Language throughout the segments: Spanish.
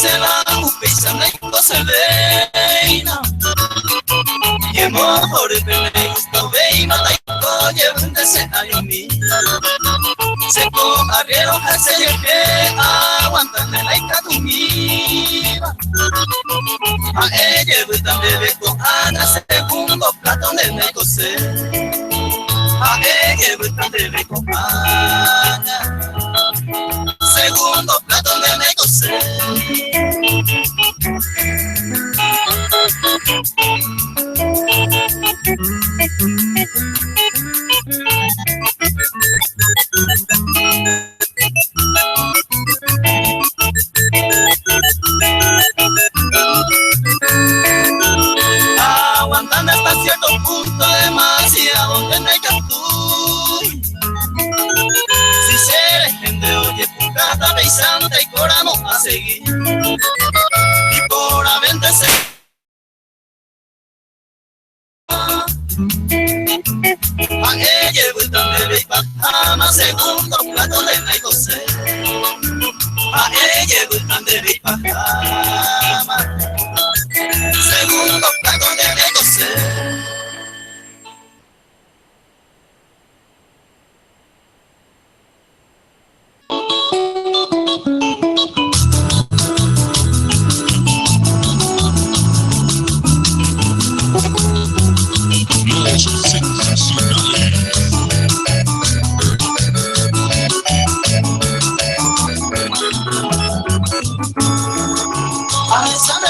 se la upisa na se veina ye mejor pele sto veina ta ko ye bunde se ayumi se ko arriero hace que aguantan la ikatumira a ella buta bebe ko ana segundo plato de necose a ella buta bebe ko ana segundo plato de necose. Aguantando hasta cierto punto demasiado de necatú. Si se gente oye pucata pesante y coramos a seguir. Y por avente se a ella vuelta de Bipajama, segundo plato de Naikose. A ella vuelta de Bipajama, segundo plato de Naikose.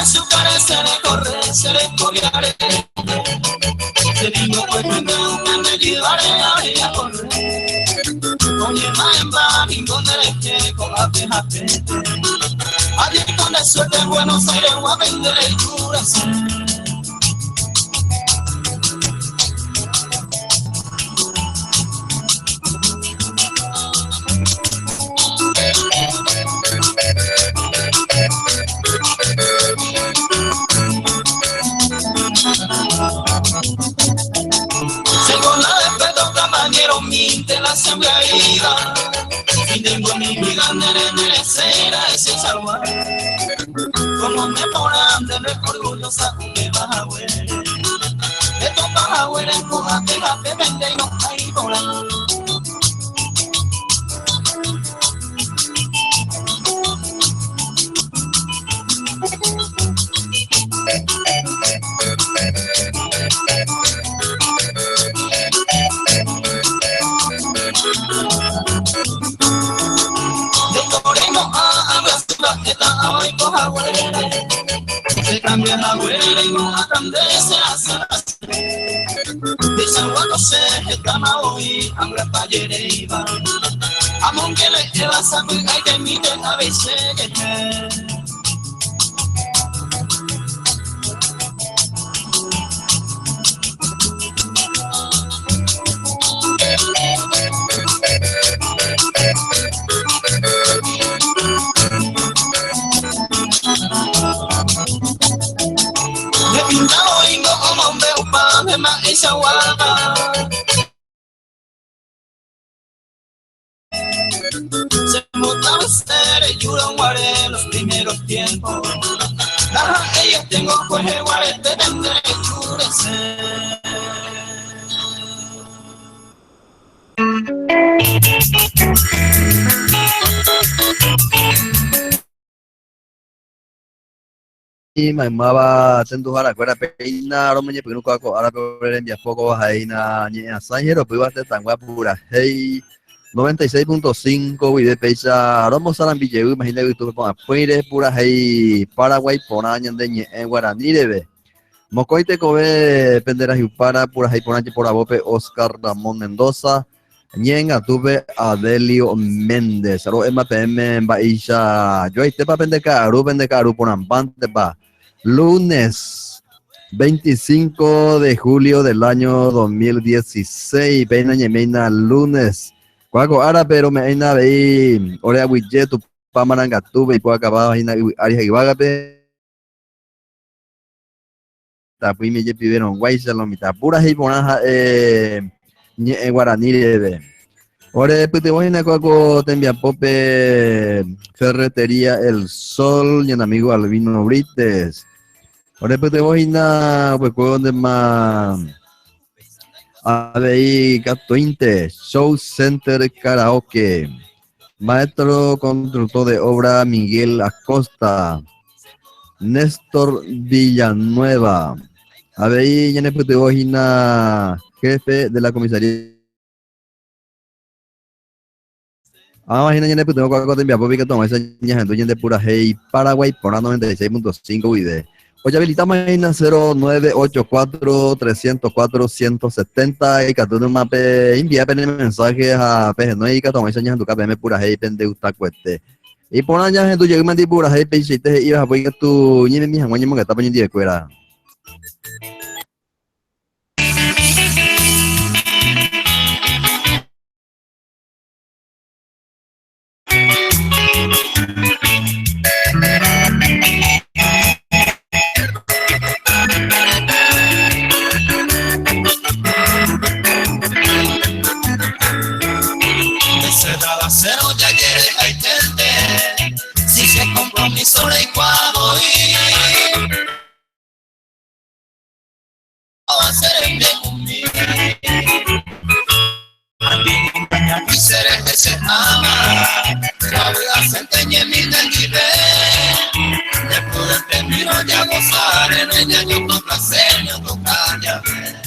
Su cara se le corre, se le cobiare. Se digo pues que me llevaré a correr. Oye, maemba, bingo de que con la pejate. Allí con la suerte de Buenos Aires voy a vender el corazón. Según la despertó compañero minte la sembradida y tengo mi vida nerecera ese salvar como me poran de orgullosa que vas a ver estos vas a ver en Cuba que la te vende y no hay por ahí. Se cambia la abuela y no atandece a hacer. Dice bueno se estama hoy, hambre pa' yereiva. Amon que le lleva saco y hay que miten a veces que esa guapa se montaba ser y yo guaré los primeros tiempos. La que yo tengo pues el guaré te tendré que endurecer. Y mamaba tendu hara kuera peina romenye pinu kako ara pere envia poco haina nya sanjero piba te tangwa pura hey 96.5 video peisa romo saran billeu imagina YouTube con afuire pura hey Paraguay ponaña de nye guaraní debe mocoite kobe pendera para pura hey ponaña por abope Oscar Ramón Mendoza Ñenga tuve Adelio Méndez, aro ema PM baisha, yo te pa pendekaru por ampante pa. Lunes 25 de julio del año 2016, pena ñemeina lunes. Cuaco ara pero me aina vei, orea widgetu pa maranga tuve y po acababa ina ari hagibagape. Tapi me pidieron guaisa lo mitad pura hiponaja guaraní debe. Ore, Putibojina, Coaco, Tembia Pope, Ferretería El Sol, y un amigo Albino Brites. Ore, Putibojina, pues, donde más. ABI Catuinte, Show Center Karaoke. Maestro constructor de obra Miguel Acosta. Néstor Villanueva. ABI Yaneputibojina, jefe de la comisaría. Imagina ya puto cuaco te envía popi que toma esa niña gente de pura hey Paraguay por 96.5 video. Oye, habilita máquina 0984 304 170 y que tú no mape envía mensajes a PG no y que toma esa niña tu KPM pura hey pende gusta cueste. Y por allá gente llega más de pura hey pe te ibas a poner que tu ni mi jamón que está poniendo de cuera. Cero ya quiere caitente, si se compromiso le cuadro y va a ser el bien conmigo. Y seré que se ama, la vida se empeña en mi dentile. Después de este miro ya gozar, en ella yo con placer, yo tocar ya ver.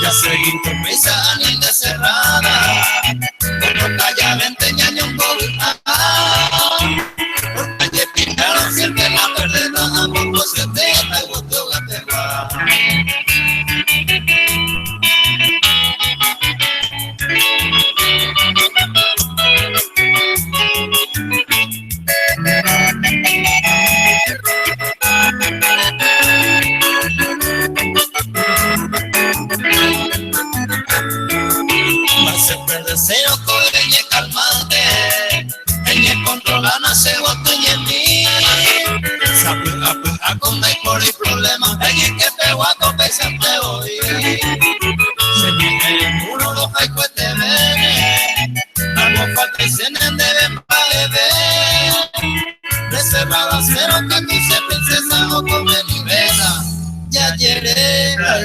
Ya seguí con misa anilda cerrada, como calla venteña ni un gobierno. Por calle pintaron siempre la verdad, a poco se te gustó gatear. Deseo coleñe calmante, ella controla no se voto y en mí. Sabe a con hay por el problema, ella que pegó a compensarte hoy. Se viene el muro, los jaicos te ven, algo falta y se deben para beber. De cerrada cero que aquí se princesa no come ni vela, ya llegué la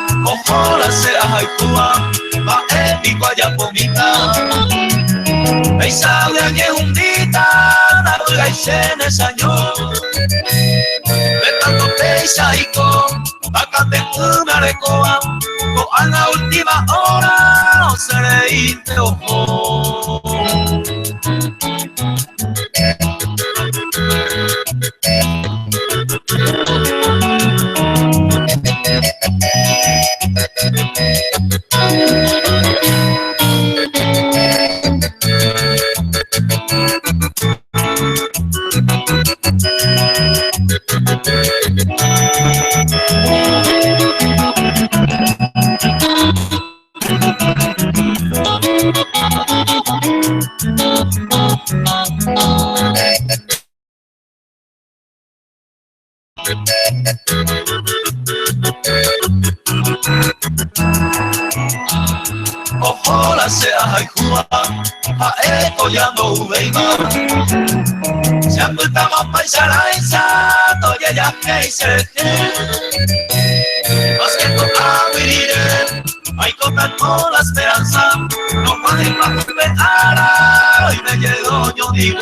Ojalá sea Haikua, va épico allá pomita. Esa de añe hundita, naruga y se nesañó. De tanto peisa y con, acá te una recoa. A la última hora, no se le hinte ojo. Ojalá sea Haikua, a esto ya no uveima. Se apuntamos paisana y sato y ella que se los que tocan vivir, hay contar con la esperanza. No pueden más respetar, hoy me llegó yo digo.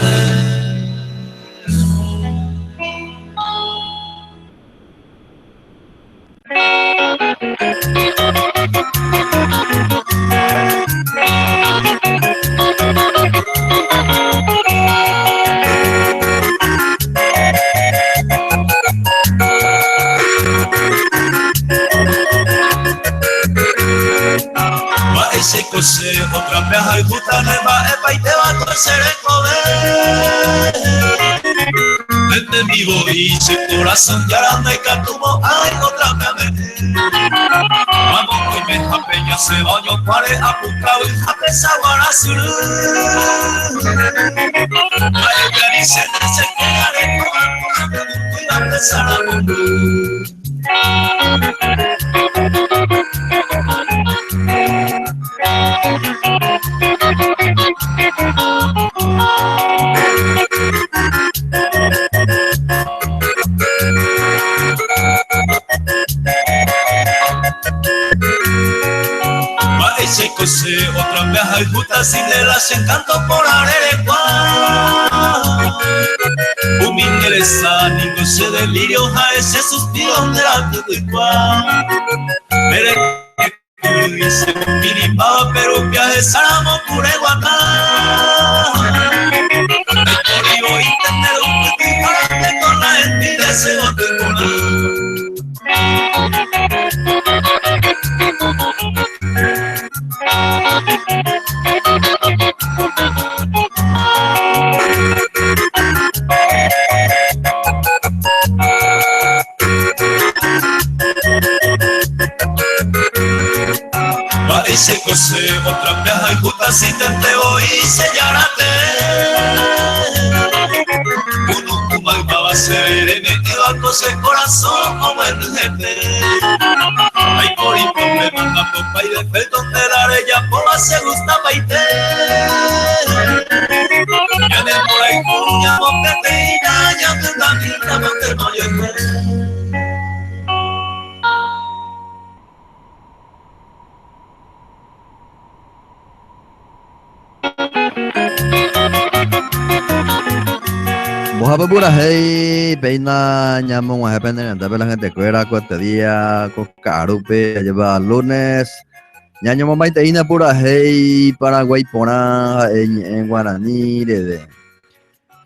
Ese consejo otra vez hay justa neva epa y te va a torcer el poder. Desde mi voz y corazón ya me catumo ay otra vez a meter. Vamos que me japeña se baño pare a pucao y jape saguara suru. Ay que dice se quedaré con algo y va a empezar a volver. Ese cose otra vez hay justa sin de las encanto por arerecuá. Un mingeresa ni goce delirio a ese suspiro de la tucuicua. Mere que tú dices minimaba pero viaje saramo cureguacá. El código internet un poquito con la gente de ese bote con ese cose otra vez hay justa si te voy y sellárate. Uno va a ser metido a coser corazón como el jefe. Ay por y por me manda popa y después donde la arella poba se gusta paite. Ya de por ahí cuña moquete y ya te tamita moquete no llegué. Mojabe pura hey, peina ñamo mojabe anda la gente cuera este día con carupe lleva lunes ñaño mamá ina pura hey Paraguay pona en guaraní de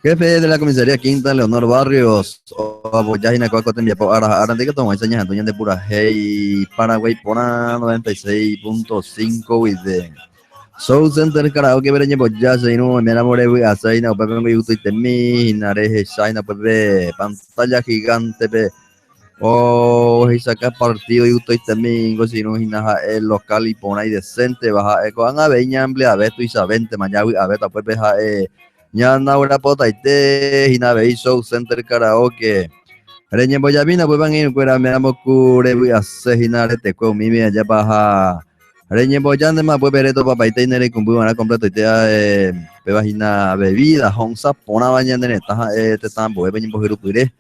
jefe de la comisaría quinta Leonor Barrios o apoyáis na cuaco tembia po ara de que tomo enseñas Antonio de pura hey Paraguay pona 96.5 y de Soul Center karaoke bereñe boya seino me enamoré a Saina pepe me gusta y temi nareje Saina pepe pantalla gigante pe o saca partido y gusto y temi sino hinaja el local y pona y decente baja con a veña amble a veto y sabente mañana a veto pepe ja ya na hora pota y te hina ve Soul Center karaoke bereñe boya vina pues van ir fuera me amo cure voy a sejinar este con mi me allá baja Reñe boyande más pues bereto papá y tener con buena completo y te pebajina bebida honza pona bañande neta te están pues beñe por pire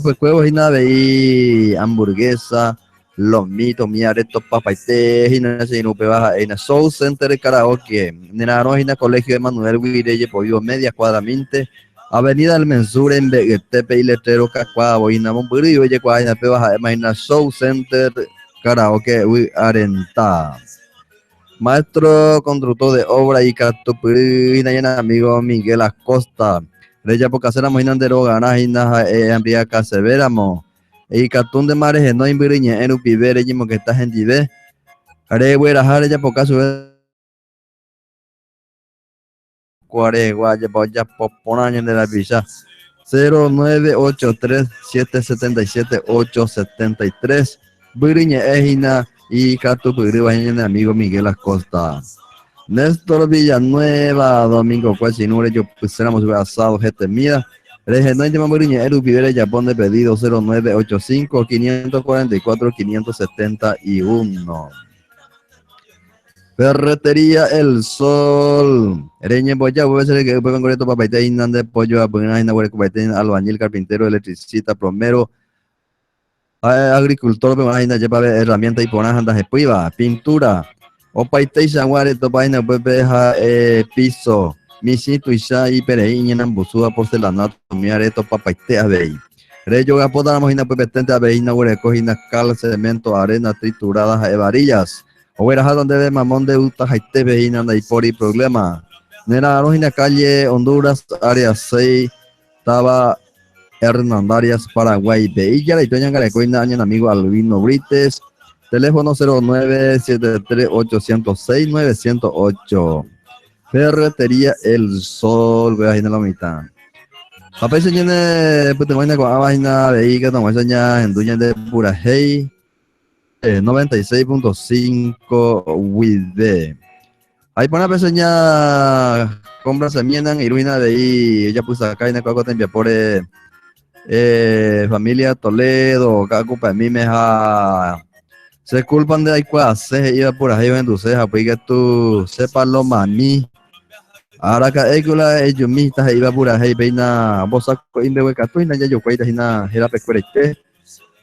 pues huevos y nave y hamburguesa los mitos mi areto papá y te hina se no pebaja en Soul Center karaoke nena no hina colegio de Manuel Guireye pollo media cuadramente Avenida del Mensur en Tepe y Letrero Cacuá boina monburi y oye cuaina pebaja imagina Soul Center karaoke uy arenta maestro constructor de obra y catupirina llena amigo Miguel Acosta Reya por casera mojinan de roga najina ambria caseveramo y catún de mares no imbiriñe en upibere yimo que está en dive are buena jare ya por caso cuare guaya boya poponaño de la villa 0983-777-873 Biriñe Ejina y Cato Pugribaña amigo Miguel Acosta. Néstor Villanueva, Domingo Cuachinure, yo pusiéramos asado, gente mía. Regenante Mamuriña, Eru Pibere, Japón de pedido 0985-544-571. Ferretería El Sol. Reñe Boya, voy a ser que puedan correr para Paité, Inande, Pollo, Apuñana, albañil, carpintero, electricista, plomero. Agricultor, imagina, lleva herramientas y ponas andas de piva, pintura, o paite sanguare, topaina, pues piso, misito y ya y pereíña, en ambusúa, porcelanato, mi areto, papaite, abey. Reyo gapota mojina pepetente aveina huerecojina cal cemento arena trituradas a varillas. Overas donde de mamón de uta jaite veina naipori problema. Nera rojina calle Honduras área 6 estaba Hernandarias Paraguay Beilla y Toña Garecoina año amigo Albino Brites. Teléfono 0973-806-908. Ferretería El Sol, veas en la mitad. Papá señores, pues te voy a vaina de que estamos en dueña de Purajey 96.5 WID. Ahí pone peseña compra semiendan y ruina de ahí. Ella puso acá en el cuaco te envía por familia Toledo, caco para mí me se culpan de ahí se iba por ahí en tu ceja, pues que tú sepas lo maní. Ahora que ellos mismos iba por ahí, veina, vos saco in de hueca, tú y ya yo cuida hina, era pecuerete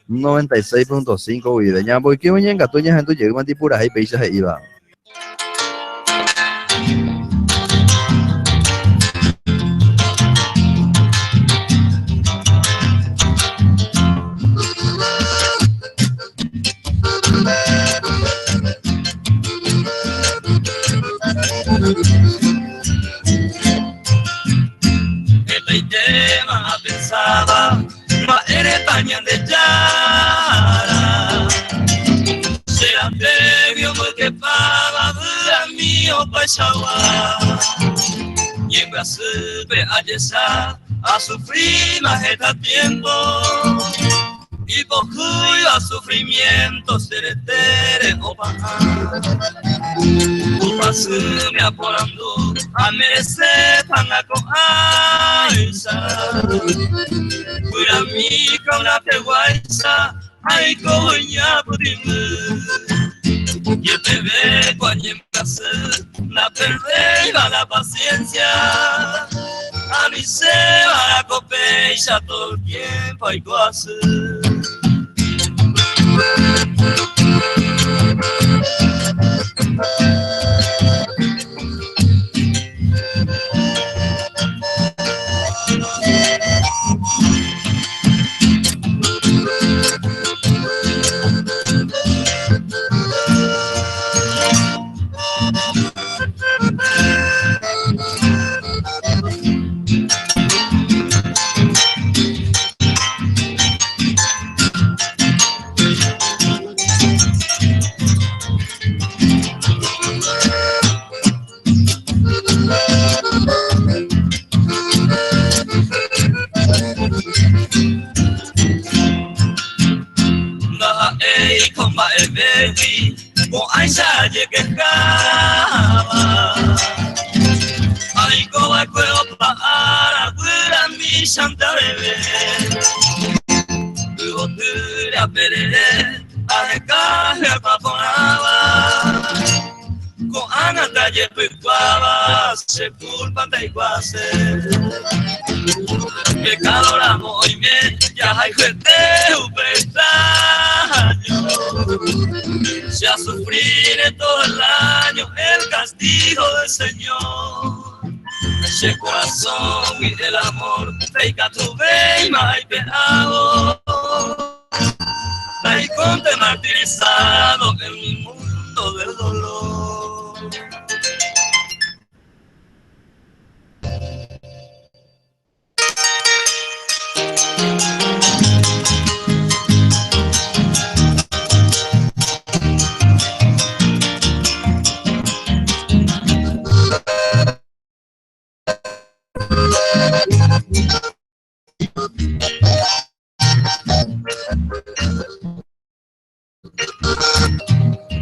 96.5 videña, voy que vengan gatuñas en tu llegó anti por ahí, peisa se iba. Pensaba, ma eres paña de yara. Será previo porque pava a mí o pachawa. Y en Brasil a sufrir más este tiempo. Y por cuyo a sufrimiento se retere o paja. Me aporando a merecer pana con aisa. Pura mica una peguaisa, ay coña pudimos. Y el bebé cuando en casa la perdega la paciencia. A mí se va la copecha todo el tiempo hay cosas. Con Aisha llegaba ay como el cuero para curar mi santa bebé luego te a perder a dejar paponaba con Ana talle pecuaba se culpan de iguase pecado la movimiento ya hay gente upestaño se ha sufrido todo el año el castigo del Señor. Ese corazón y del amor, feika tu veima y pecado. Hay conte martirizado en el mundo del dolor.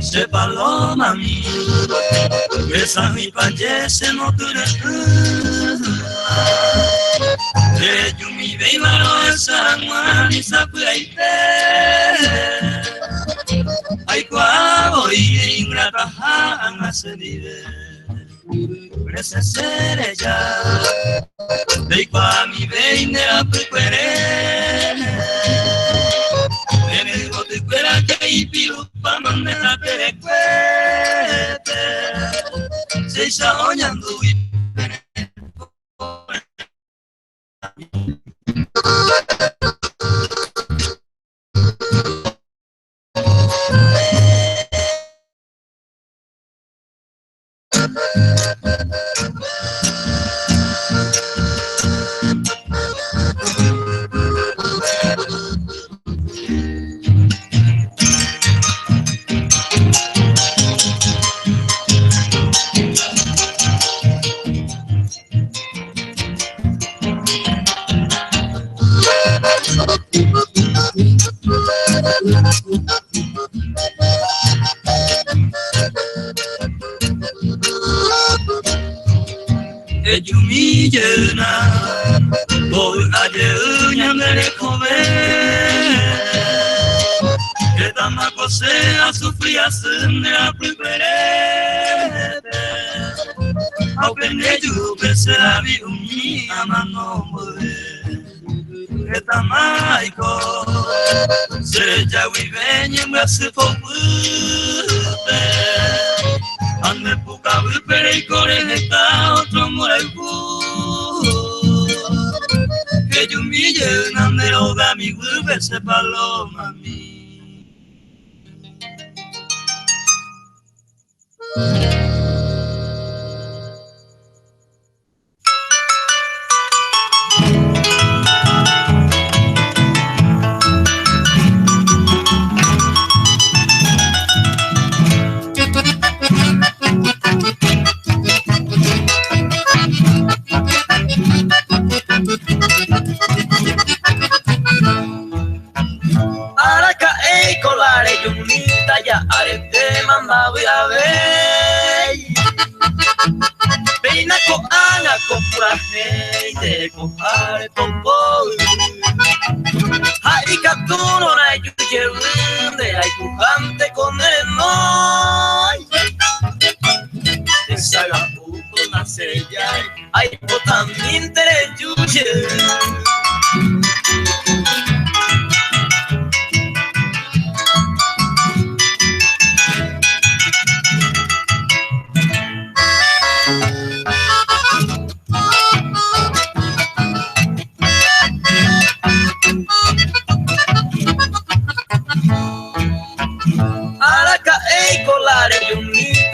Se paloma mi, besa mi fallece no tu que yo mi veima no es agua ni sapuaite ay cuavo y ingrata jana se vive parece ser ella de cua mi veina precuere en el bote fuera que y pilu pa manera te cuete se está soñando y Ejumiyena, hoy ayer ñamere kome, que tamako sea sufría sin la primera. Aunque neju besera vi umi amano mure, que tamaiko se ya vive ni me se fue. Ande puka vipere y corre está otro moraiku. Que yo me llena de hoga mi vuelve ese paloma mi. Ya arete manda voy a ver Peina ko ana ko puraje de ko are ko Hai katuno na yuye de ai kujante con el no Saga puto na sella ai potan intere yuye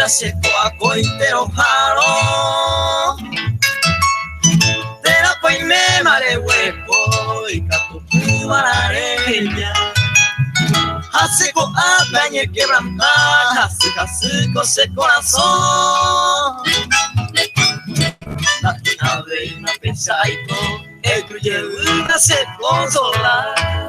se coaco y te ojaro te la pues me mare hueco y catucu barareña hace co apañe quebrantar hace cose corazón la nave una pesaito el cruye una se consolar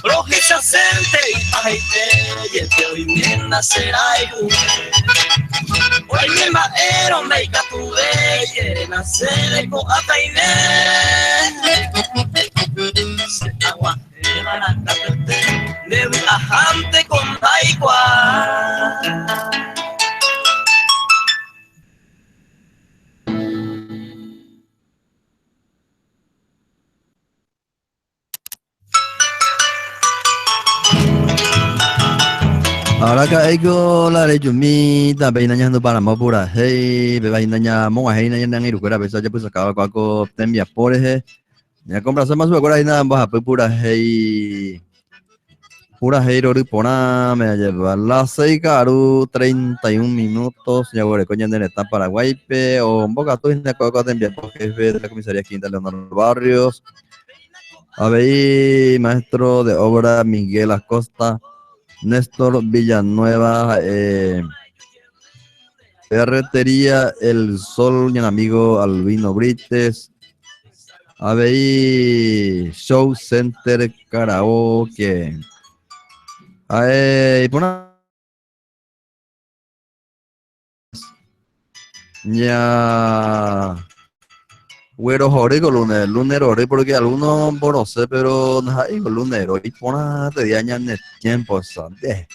Rojiza sente y paite y el que hoy bien nacerá y hoy mi maero me catube quiere nacer y con ataine se aguante barata de viajante con taigua Ahora que hay que la de Yumita, peinando para Mopura, hey, bebainanya, monga, hey, nanya, nangiru, kura, besa, ya pues acaba con tembia por ya compras más su agora y nada, baja, pura, hey, ripona, me lleva las 6 caru, 31 minutos, ya voy coña en esta Paraguay, o un boca, tú en la coca tembia, jefe de la comisaría quinta Leonardo Barrios, a ver, maestro de obra Miguel Acosta. Néstor Villanueva, Ferretería El Sol, mi amigo Albino Brites, ABI Show Center Karaoke, ya, güero jorico lunes hori, porque algunos no sé, pero no hay lunes hori, pona te diañan el tiempo, ¿sabes?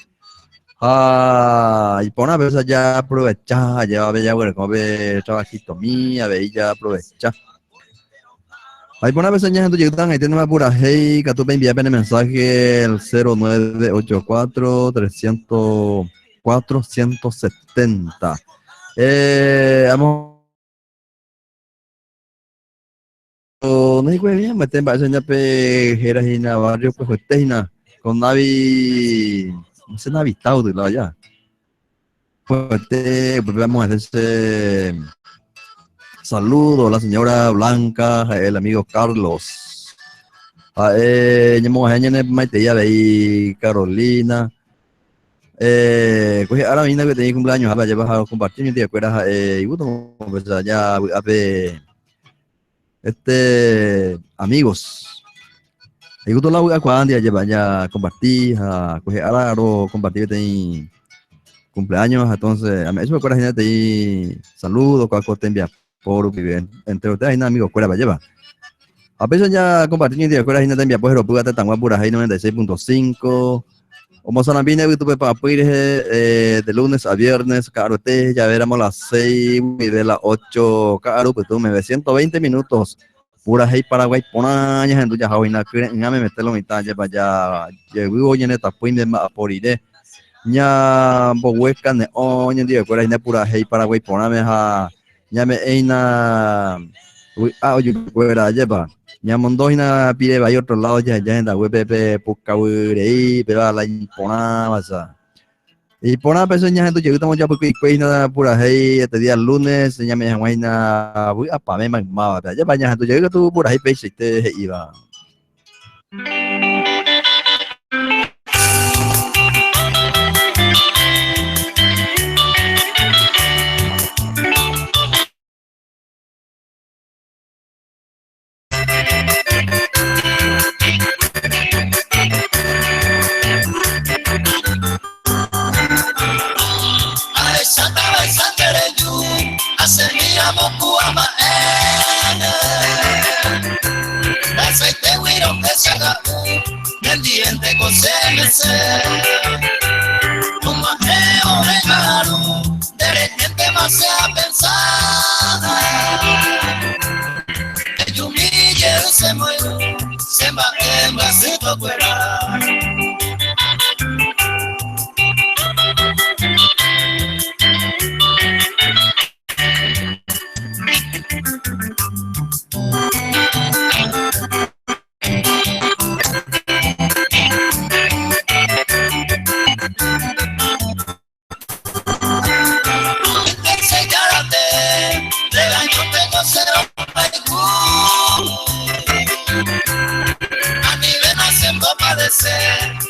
Y por una vez ya aprovecha, ya ve ya bueno, como ve trabajito mía, ve ya aprovecha. Ahí por una vez ya gente llegan, ahí tiene una pura hey, que tú me envías el mensaje el 0984 300 470. Vamos. No hay bien, me tengo que enseñar pejeras y na barrio, pues usted y na con Navi, no sé, Navi Taudo y la allá. Pues vamos a hacerse saludo a la señora Blanca, el amigo Carlos. Ñamo gente Maite ya veí Carolina. Pues ahora mismo que tenía cumpleaños, ahora llevas a compartir mi día, que era, y bueno, pues ya, a ver, amigos. Y gusto la wea cuando ya lleva ya compartir, coger ahora compartir en cumpleaños, entonces a mí eso me acuerda gente y saludos, cualquier te envía por vivir entre ustedes y amigos, cuál va a llevar. A veces ya compartir mi día, cuál gente te envía pues, pero puede tan guapo, ahí 96.5. Como son bien YouTube para pedir de lunes a viernes, caro te ya veremos las 6 y de las 8, caro, pues tú me ves 120 minutos. Pura hey Paraguay, ponañas en tuya jaoina, ya me meterlo mitad, ya vaya, llevo hoy en esta puinde por iré. Ya bohueca ne oña día, cuera ina pura hey Paraguay, poname a, ya me eina, oye, cuera, lleva. Ya mondoina pide vaya otro lado ya en la web puca ahí pero a la impona masa y pona peseña gente yo estamos ya porque nada pura hey este día lunes ya me llama voy a pa me más ya baña gente yo tú pura hey pese te iba el diente con CMC, un majeo regalo, de gente más sea pensada, el humille se muere, se va en bracito fuera.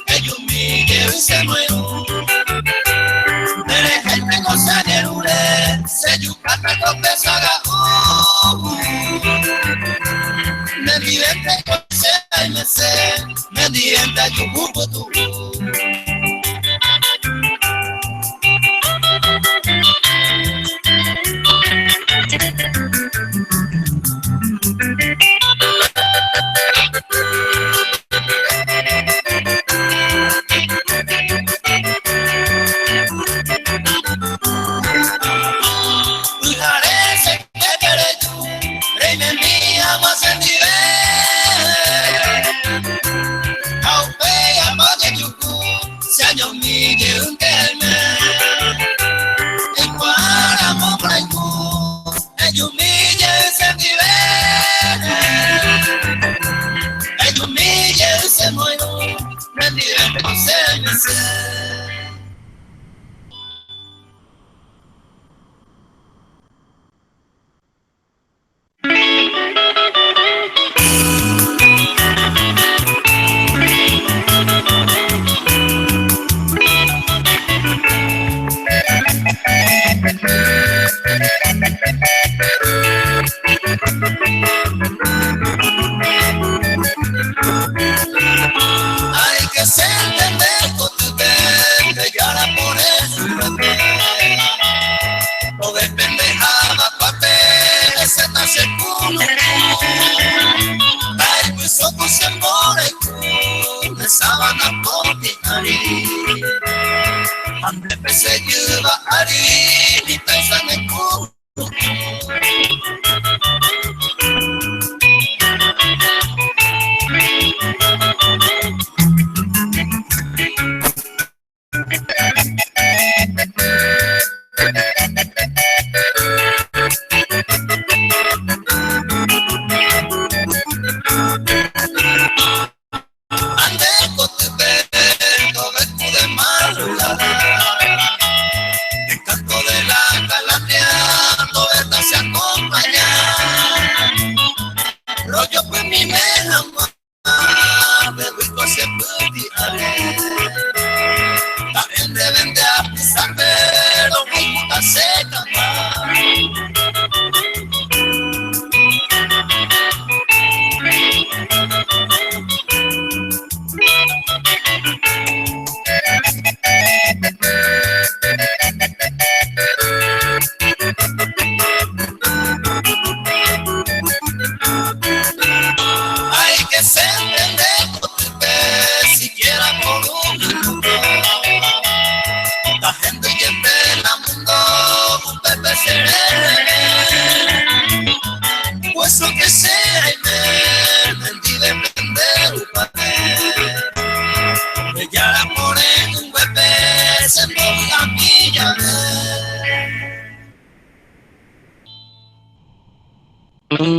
Que humille y se muero de gente con sanerure se yucata con pesaga me divierte con se me divierte yucupo tu Seretenigo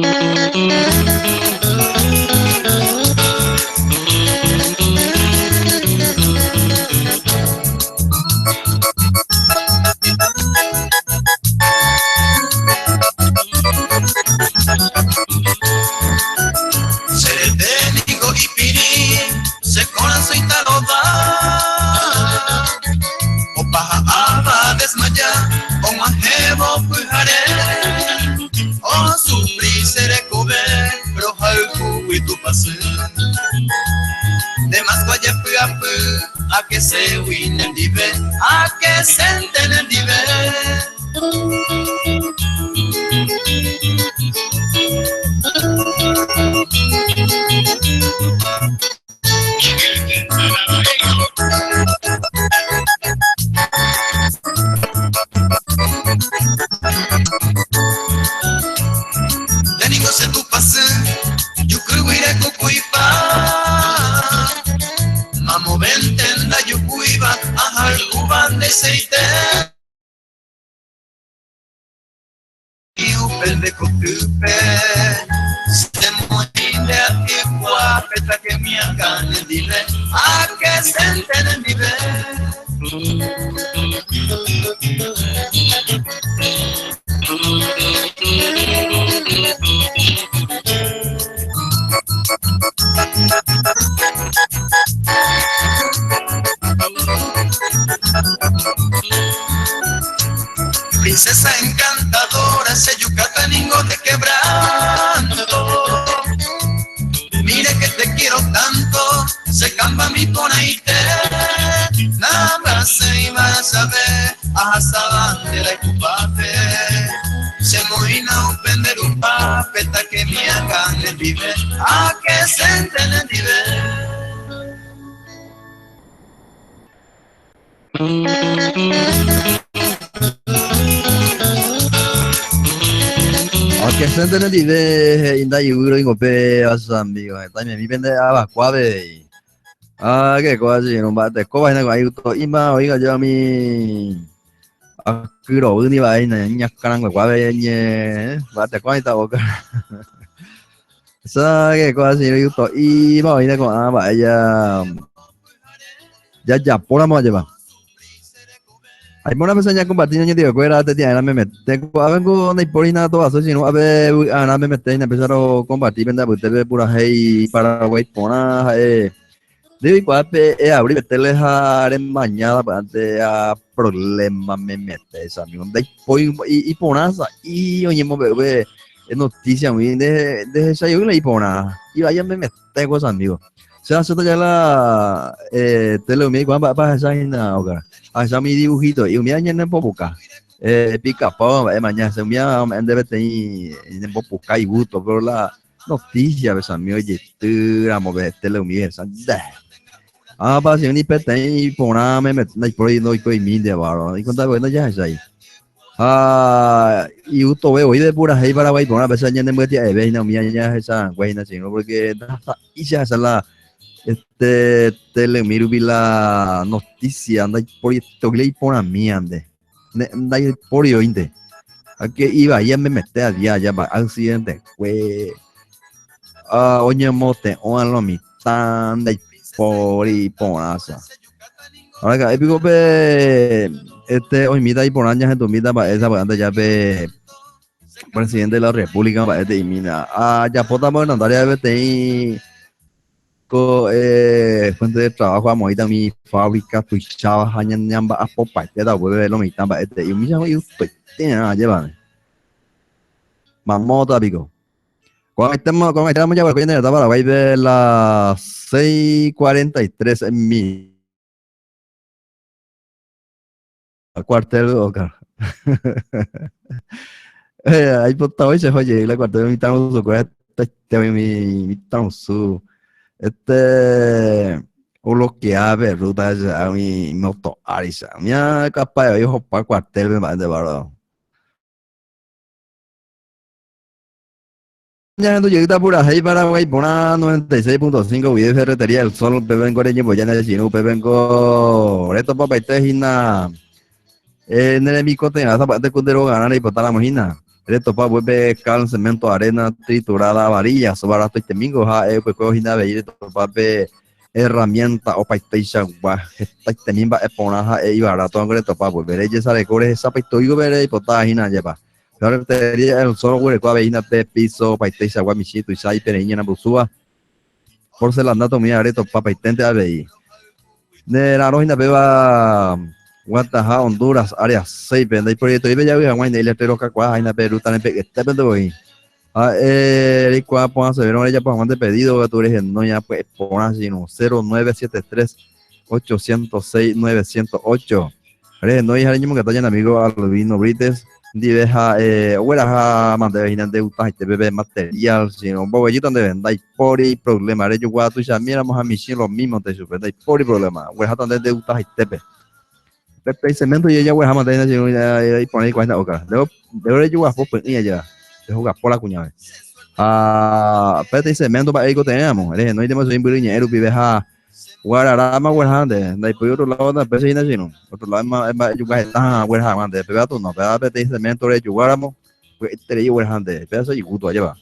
y piri, se corazón y taroba. O paja aba desmaya, o majebo pujare. O sufrí seré cobe, pero halku y tu pase. De más guaya puapu, a que se win el dive, a que se enten el dive. Tenigo se tu pase, yo creo iré cucuipa. Mamo venten la yo cuiva, ajal cuban de seite. Y upel de cocupe, se moine a ti guapeta que me hagan el dive, a que se enten el dive. Princesa encantadora, se yucataningo de quebrando. Mire que te quiero tanto, se camba mi ponaite. Nada se iba a saber, hasta bandera y cupate. Se moina un pender un papeta que me hagan el vive, a que se enten el vive. Aunque se enten el dive, inda yuguro y gope, amigo. También mi pende abacuave. Que cosa, no va, te coba en el guayuto. Ima, oiga, yo a mi. Akuro, uni vaina, ñascaran, guave, va, te cuenta boca. Que cosa, yo yuto. Ima, oiga, con vaya. Ya, por amor, lleva. Hay una persona compartiendo yo digo, cuera te tiene la meme. Tengo a vengo na iporina todo eso, sino a ver a la meme te empezar a compartir, venda, usted ve pura hey Paraguay pona debe pape abrir meterles a mañana para antes a problemas me mete esa amigo. Y ponaza y oye mo bebé noticia muy de esa yo le pona y vaya me mete cosas amigo. Se hace ya la tele cuando para esa hogar. Asa mi dibujito y un año en popoca. Pica pa mañana se me debe tener en popoca y gusto, pero la noticia ves amigo oye tú mover tele esa. Para si ni pete y poname me por ahí no y coi mil de baro. Y cuenta bueno ya es ahí. Y gusto veo y de pura hey para por una vez año en media de veina mi año esa güey sino porque y ya esa la tele miro vi la noticia anda por esto que le pone a mí ande anda por yo inte a que iba ya me metí a día ya va accidente fue oye mote o a lo mitad de por y ponaza ahora que épico pe hoy mita y por años en tu mita para esa para ya pe presidente de la república para este y mina ya potamos en andar ya vete fuente de trabajo a moita mi fábrica tu chava hañan nyamba a popa te da hueve lo mitad para este y mi llamo yo tiene nada llevan mamota pico con estamos ya porque ya para de las 6:43 en mi cuartel Oscar ahí por hoy se oye la cuartel mi estamos su cuesta mi estamos su o lo que abre ruta a mi moto arisa mira capaz de hijo para cuartel me mande baro ya ando llegita pura hey Paraguay pona 96.5 video ferretería el sol pepen coreño pues ya necesito pepen co esto papá este hina en el mico te nada para te cundero ganar y botar la mojina Esto pa vuelve cal, cemento, arena, triturada, varilla, sobarato y temingo, pues cojo y nave, esto pa herramienta o paiteisha, esta temimba eponaja e barato, aunque esto pa volver, ella sale core, esa paitoigo, veré, y potagina, lleva. Ahora te diría el solo güey, cuál veina pe piso, paiteisha, guamichito, y sai, pereña, na busúa, porcelanato, mía, areto, papa y tente, a ver. De la rojina beba Guataja, Honduras, área 6, vende y proyecto y bella vieja guayna y le espero que cuaja en Perú tan en este vende voy. A el cuá pues se vieron ella pues mande pedido tú eres no ya pues pon así no 0973 806 908. Eres no hija niño que está amigo Albino Brites diveja huela mande vejina de utas este bebé material sino un bobellito donde venda y por y problema eres yo guatu ya miramos a mí lo mismo te supe y por y problema huela donde de utas este Pepe y cemento y ella hueja mantener y poner cuenta oca de yo guapo pues y ella de jugar por la cuñada Pepe y cemento para ello tenemos eres no hay demasiado imbriñero viveja Guararama huejande de por otro lado de pepe y no otro lado más yo guaja hueja mande pepe tú no pepe y cemento de yo guaramo pues te yo huejande pepe y gusto allá va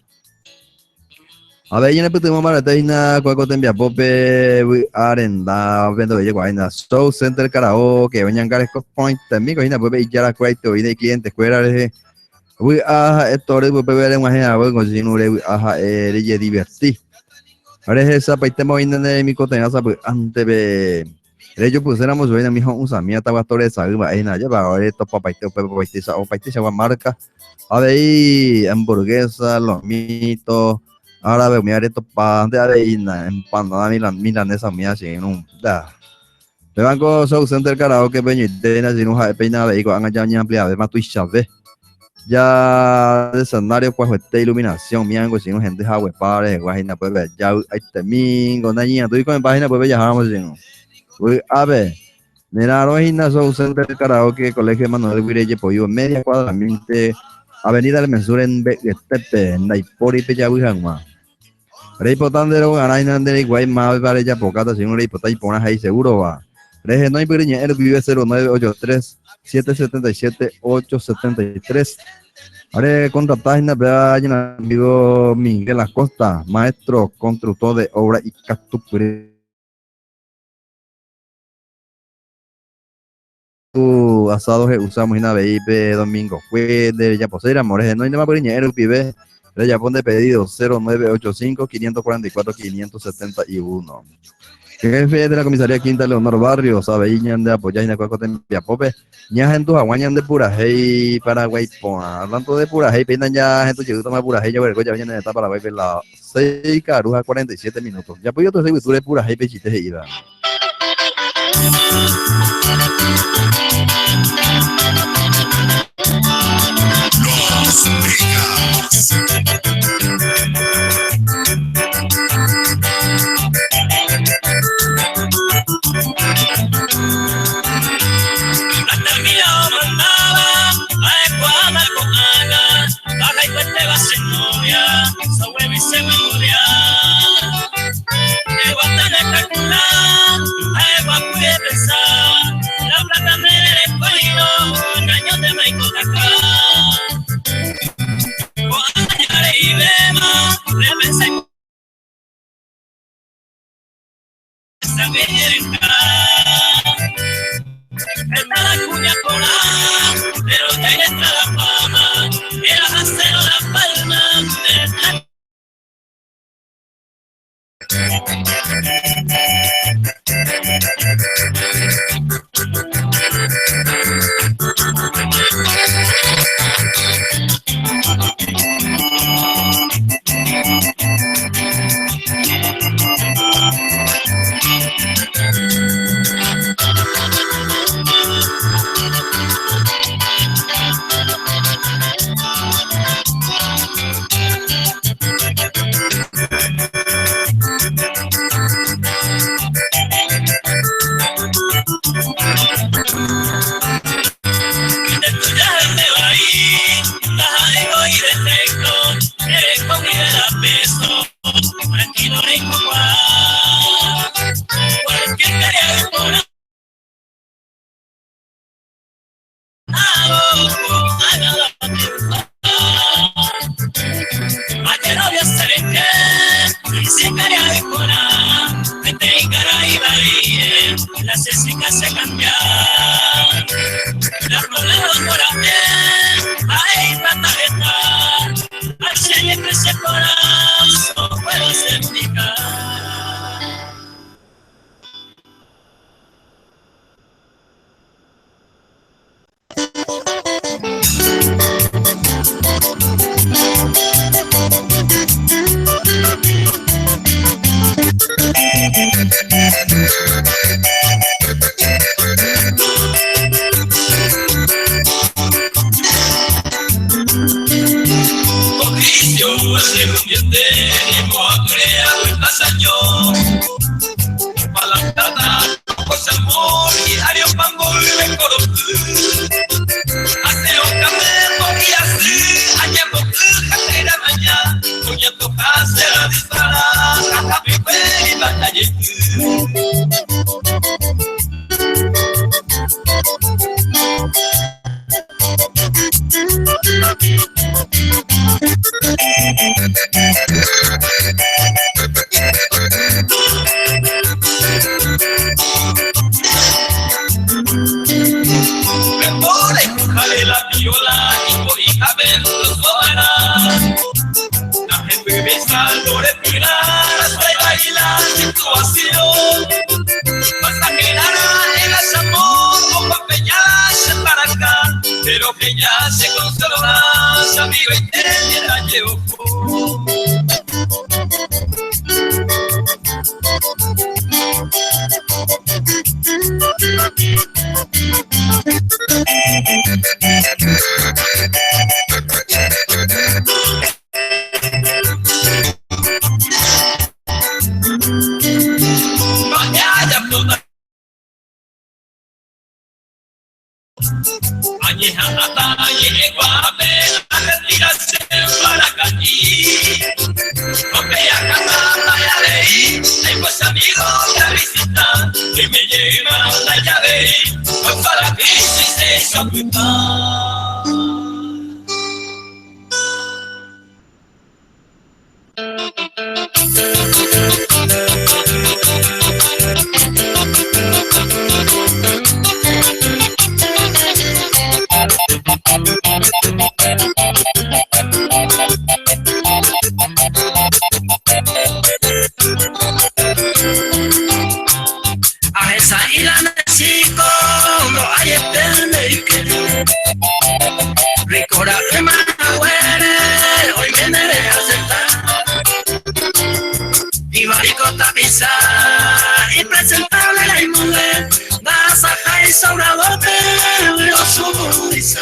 a ver, yo no puedo más teina cuaco tembia pope arenda vendo belle guaina show center karaoke venían gares point también coina pope y ya la cuento y de clientes fuera de we esto de pope ver en una bueno si no le le divertí ahora es esa paite moviendo de mi cotenaza pues antes de ellos pusiéramos hoy en mi hijo usa mía estaba todo esa ahí nada ya va ahora esto papaite o paite se marca a ver hamburguesa los mitos ahora veo, mira esto pan de avena, empanada milanesa mía, así, no, da. Le van con Show Center Karaoke, peño y tena, si no, peina, y con allá, ya amplia, además tú y chave. Ya de escenario, pues, esta iluminación, miango, si no, gente, jagüe, padre, guajina, pues, ver, ya, hay temingo, nañina, tú y con en página, pues, viajamos, si no. Uy, a ver, mira, Rojina, Show Center Karaoke, Colegio Manuel Guireye, Pollo, media cuadra, Avenida del Mensur en Tepe, en Naipori, Peyahuijanma. Rey potandero garay nandere guay más vale ya pocata si un rey potay ponas ahí seguro va. Rey no hay piriña el vive 0983 777 873. Ahora contactar en la amigo Miguel Acosta, maestro constructor de obra y cactus asados que usamos en la VIP domingo. Fue de Yaposera, Mores, no hay nada más piriña el vive. Le Japón de pedido 0985-544-571. Jefe de la comisaría Quinta Leonor Barrios, sabe, Iñan de apoyar y de Cuacote Piapope, ña gente aguañan de Purajey, Paraguay, hablando de Purajey, peinan ya gente que toma Purajey, ya vergo, ya vienen de etapa Paraguay, la 6 caruja 47 minutos. Ya pues yo te sé que tú eres Purajey, pechite de ida. se cara de cora, vete y cara y varíe, las escicas se cambian. Las rodeos por amén, hay patareta, al siempre se corazón, no puedo explicar. Oficio se convierte en creado el pasaño. Palantata, cosa amor, diario pambol, me corotu. Hace un café, y así, allá por tu cartera mañana. Doña Toja será disparada, caja pipe y batalla. Mejor empujale la viola y por hija ver los horas. La gente besa al respirar hasta bailar situación. Pasajera en el amor con papeñas para acá, pero que ya se consoló más, amigo y te la llevo. Añeja hasta llegó a ver a retirarse para Cañí. Compré a casa la ley, tengo ese amigo que visita y me lleva la llave, pues para que se hizo cuidar. A esa isla México no hay que Ricora de Manahuere, hoy viene de aceptar. Y Barico tapiza, impresentable la inmune, vas a caer sobre bote, lo subudiza.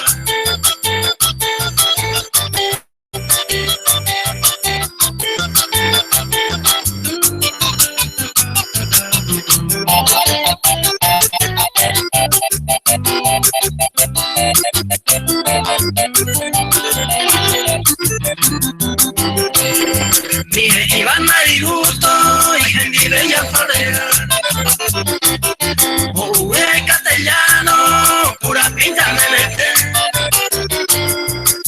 Mire, Iván Marigusto y Henry Bella Forrea. Ué, castellano, pura pinta me mete.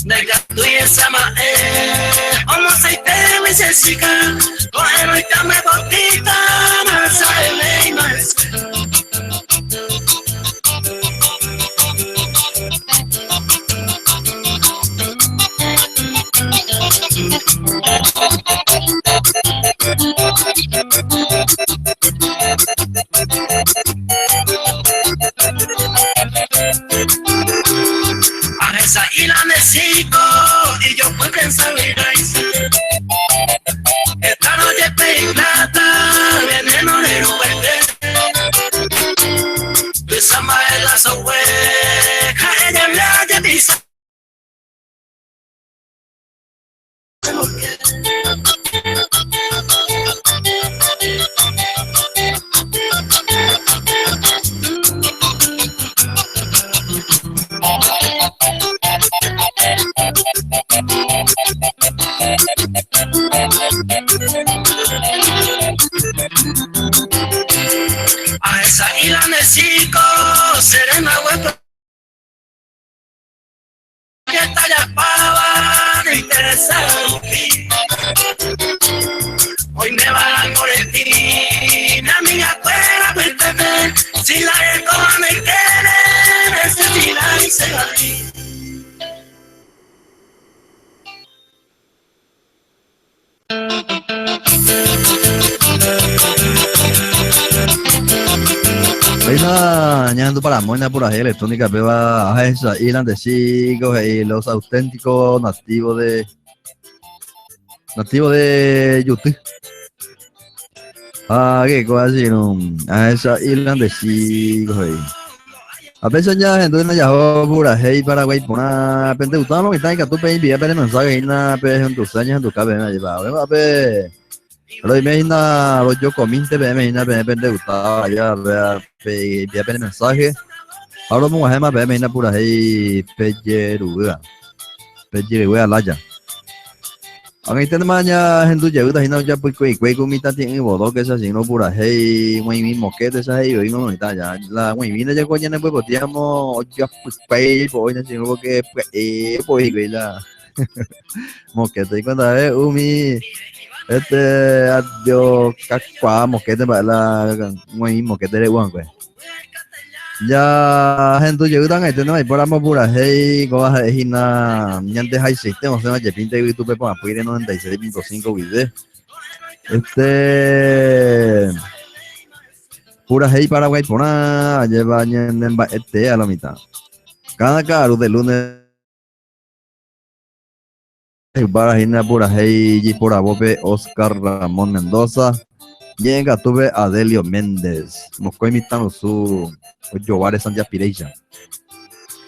De gato y esa mae, como aceite y Jessica, coge y dame botita, más sabe y más. A esa isla necesito y yo puedo pensar esta noche pedí plata, veneno de ruete. Esa madre la sohueca, ella me ha pisa. A esa isla necesito serena hueco que está ya para no interesar. Hoy me va Si la escoba me quiere, se tira y se va a ir. Ahí na ñando para moina por ahí electrónica beba a esa Irán de Sigos y los auténticos nativos de YouTube. Ah, qué cosa así, no. A esa Irán de Sigos ahí. A veces ya gente no ya por ahí Paraguay por una pente gustando que está en que tú pedí enviar mensaje y na pe en tus años en tu cabeza me lleva. A ver, pero imagina los yo comiste, me imagina me gustaba ya enviar mensaje. Ahora vamos a ver, me imagina por ahí pelleruga laya. Ang ito naman niya hendo jauh dah hina ja kuy kumita ting bodo que sa sino por ahí muy mismo que de esa yo no está ya la muy mina ya coña ne pues podíamos ya kuy po ina sino que pues kuy la moquete cuando es umi adiós cacua moquete para la muy mismo que te de guan pues ya gente jauh dah itu no por amo por ahí cosas de hina ñante hay sistema se llama Jepinte YouTube para apoyar 96.5 videos pura hey Paraguay por nada lleva en a la mitad cada caro de lunes para hina pura hey y por abope Oscar Ramón Mendoza llega tuve Adelio Méndez nos imitando su Jovares Santi Aspiration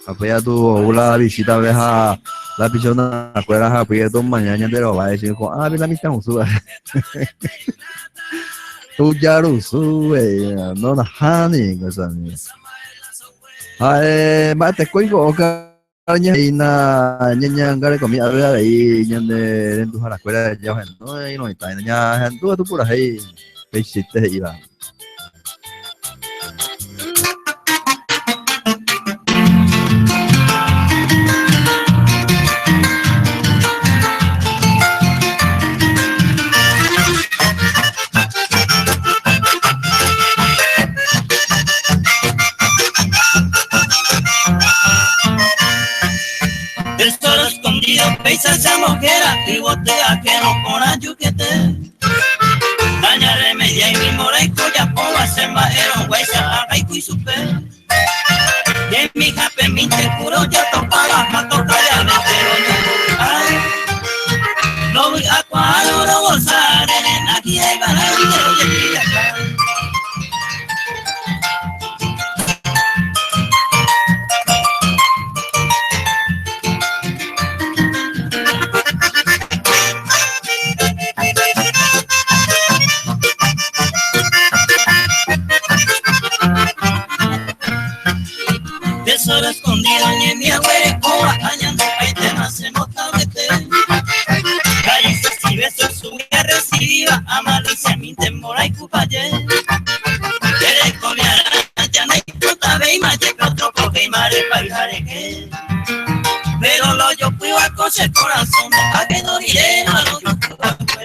apoya tu una visita a la piscina afuera apoya tu mañana de lo va a decir la mitad usual tu ya lo sube no la honey cosa mate cuigo y na ña ngare comida ahí ñande en tu la escuela ya no está ña tu por ahí hiciste iba Tesoro escondido, peisa esa mojera y botea que no pona yuquete. Dañaré media y mi mora y coya poba se maero, huesa, haga y supe. Y en mi jape mi te curo ya topaba, mato calla, pero no. Ay, no voy a cuadro, no gozar, en aquí hay ganar y quiero llegar acá. Tesoro escondido ni en mi abuela, añando paite más se nota vete. Calles y besos subí a recibir, a malicia mi temor y cupaye. Quiere comiar ya no hay puta ve y maye otro coge y mare para el que. Pero lo yo fui a coche el corazón, a que no iré a lo yo fui a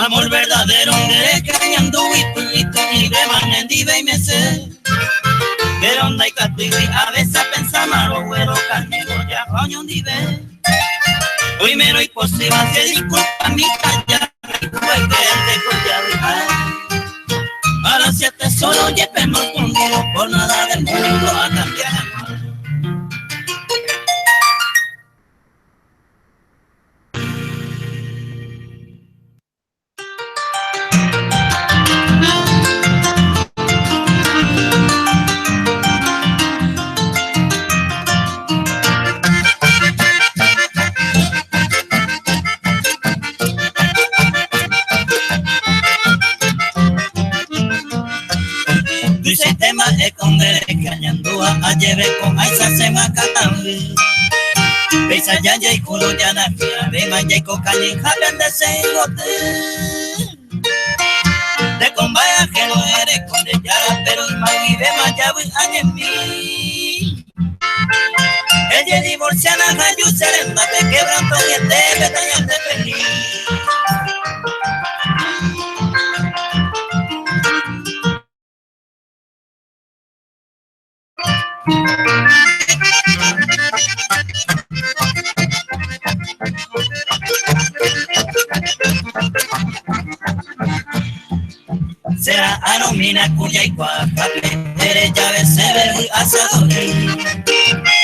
amor verdadero de cañando y beban en diva y me sé. Pero onda y castigo y a veces pensa malo, güero, carnero, ya coño un dive. Primero y posible se disculpa mi calla, y tuve que te cuidar. Ahora si este solo llevemos conmigo, por nada del mundo a cambiar. lleve con Aisa se macatawe. Beisa ya ya y culo ya na fia, ve ma ya y cocaña jaben de se bote. De combaya que no eres con de yara, pero y ma vive ma ya vi en mí. Ella divorciana hayu serena, te quebranto y te betaña de feliz. Será anomina cuya y cuaca, eres llave severo y asadores.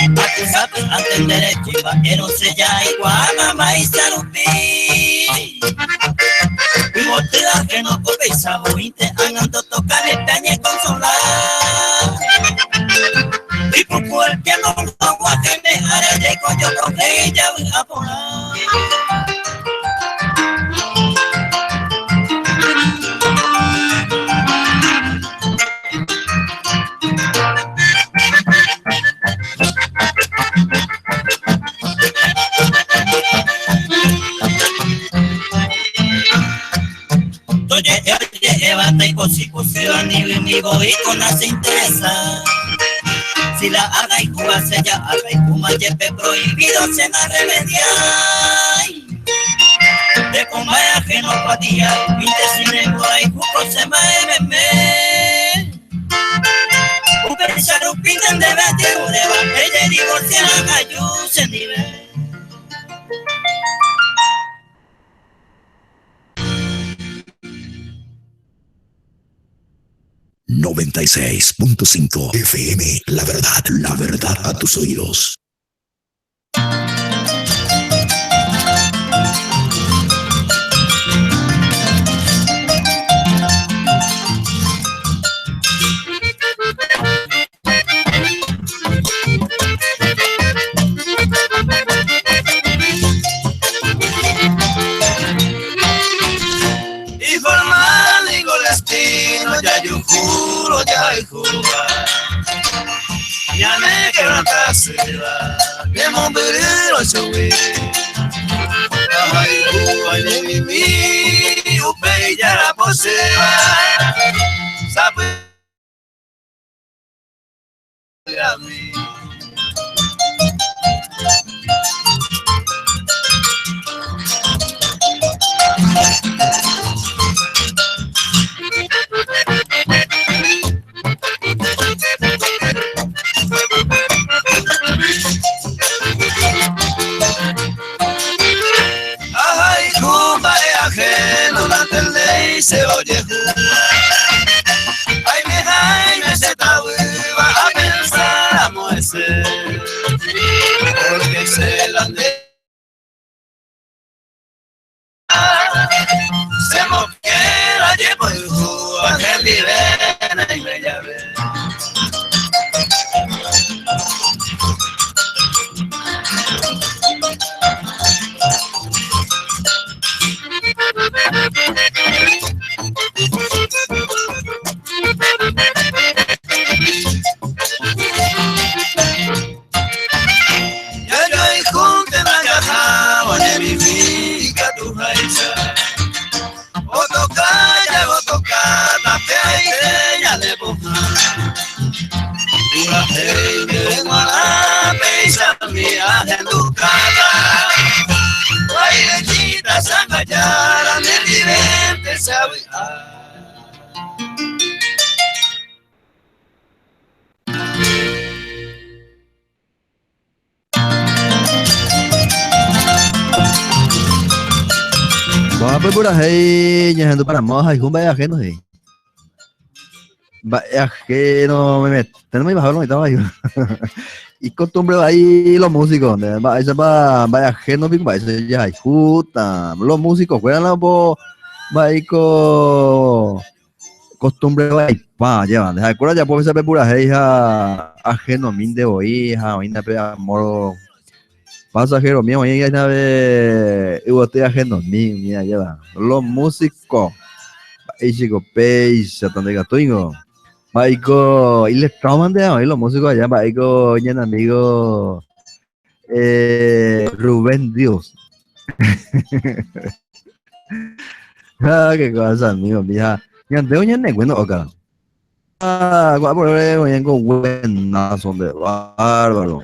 Acusape ante derecho y vaquero se ya y guama maíz salupi. Y botea que no come y sabointe, andando tocar el dañe consolar. Y por cualquier no agua que me hará de coño con ella voy a poner. Llévate y cosico, se va ni voy con la se interesa. Si la haga y cuba se ya haga y kuma yepe prohibido se la remedia. De coma ajeno patía, viste sin lengua y jugo se me. Un pensar un pinten de vestir un eva, ella divorcia la cayú se nivel. 96.5 FM, la verdad a tus oídos. Ya me quebranta se va, de Monterrey se ve. Ay, ay, de mi, upe ya la posea. Sabe a mí. Se oye ay me se tabueva a pensar a Moisés porque se la se moquera llevo el jugo a que libera y me llave. Vamos por ahí, llegando para moja y un vaya ajeno, sí. Vaya ajeno, me meto. Tenemos que bajarlo, me estaba ahí. Y costumbre ahí los músicos, vaya ajeno, vaya ya hay puta. Los músicos juegan la voz, vaya con costumbre vaya pa, llevan. Deja cura ya puede ser pura hija ajeno, min de hija, min de amor. Pasajero mío, ahí hay nave y botea ajeno, mira, lleva. Los músicos, ahí chico, peixe, tan de gatoingo. Maico, y les trauman de hoy los músicos allá, Maico, y amigo Rubén Dios. Ah, qué cosa, amigo, mija. Y ante hoy en bueno, acá. Ah, por hoy con buenazo de bárbaro.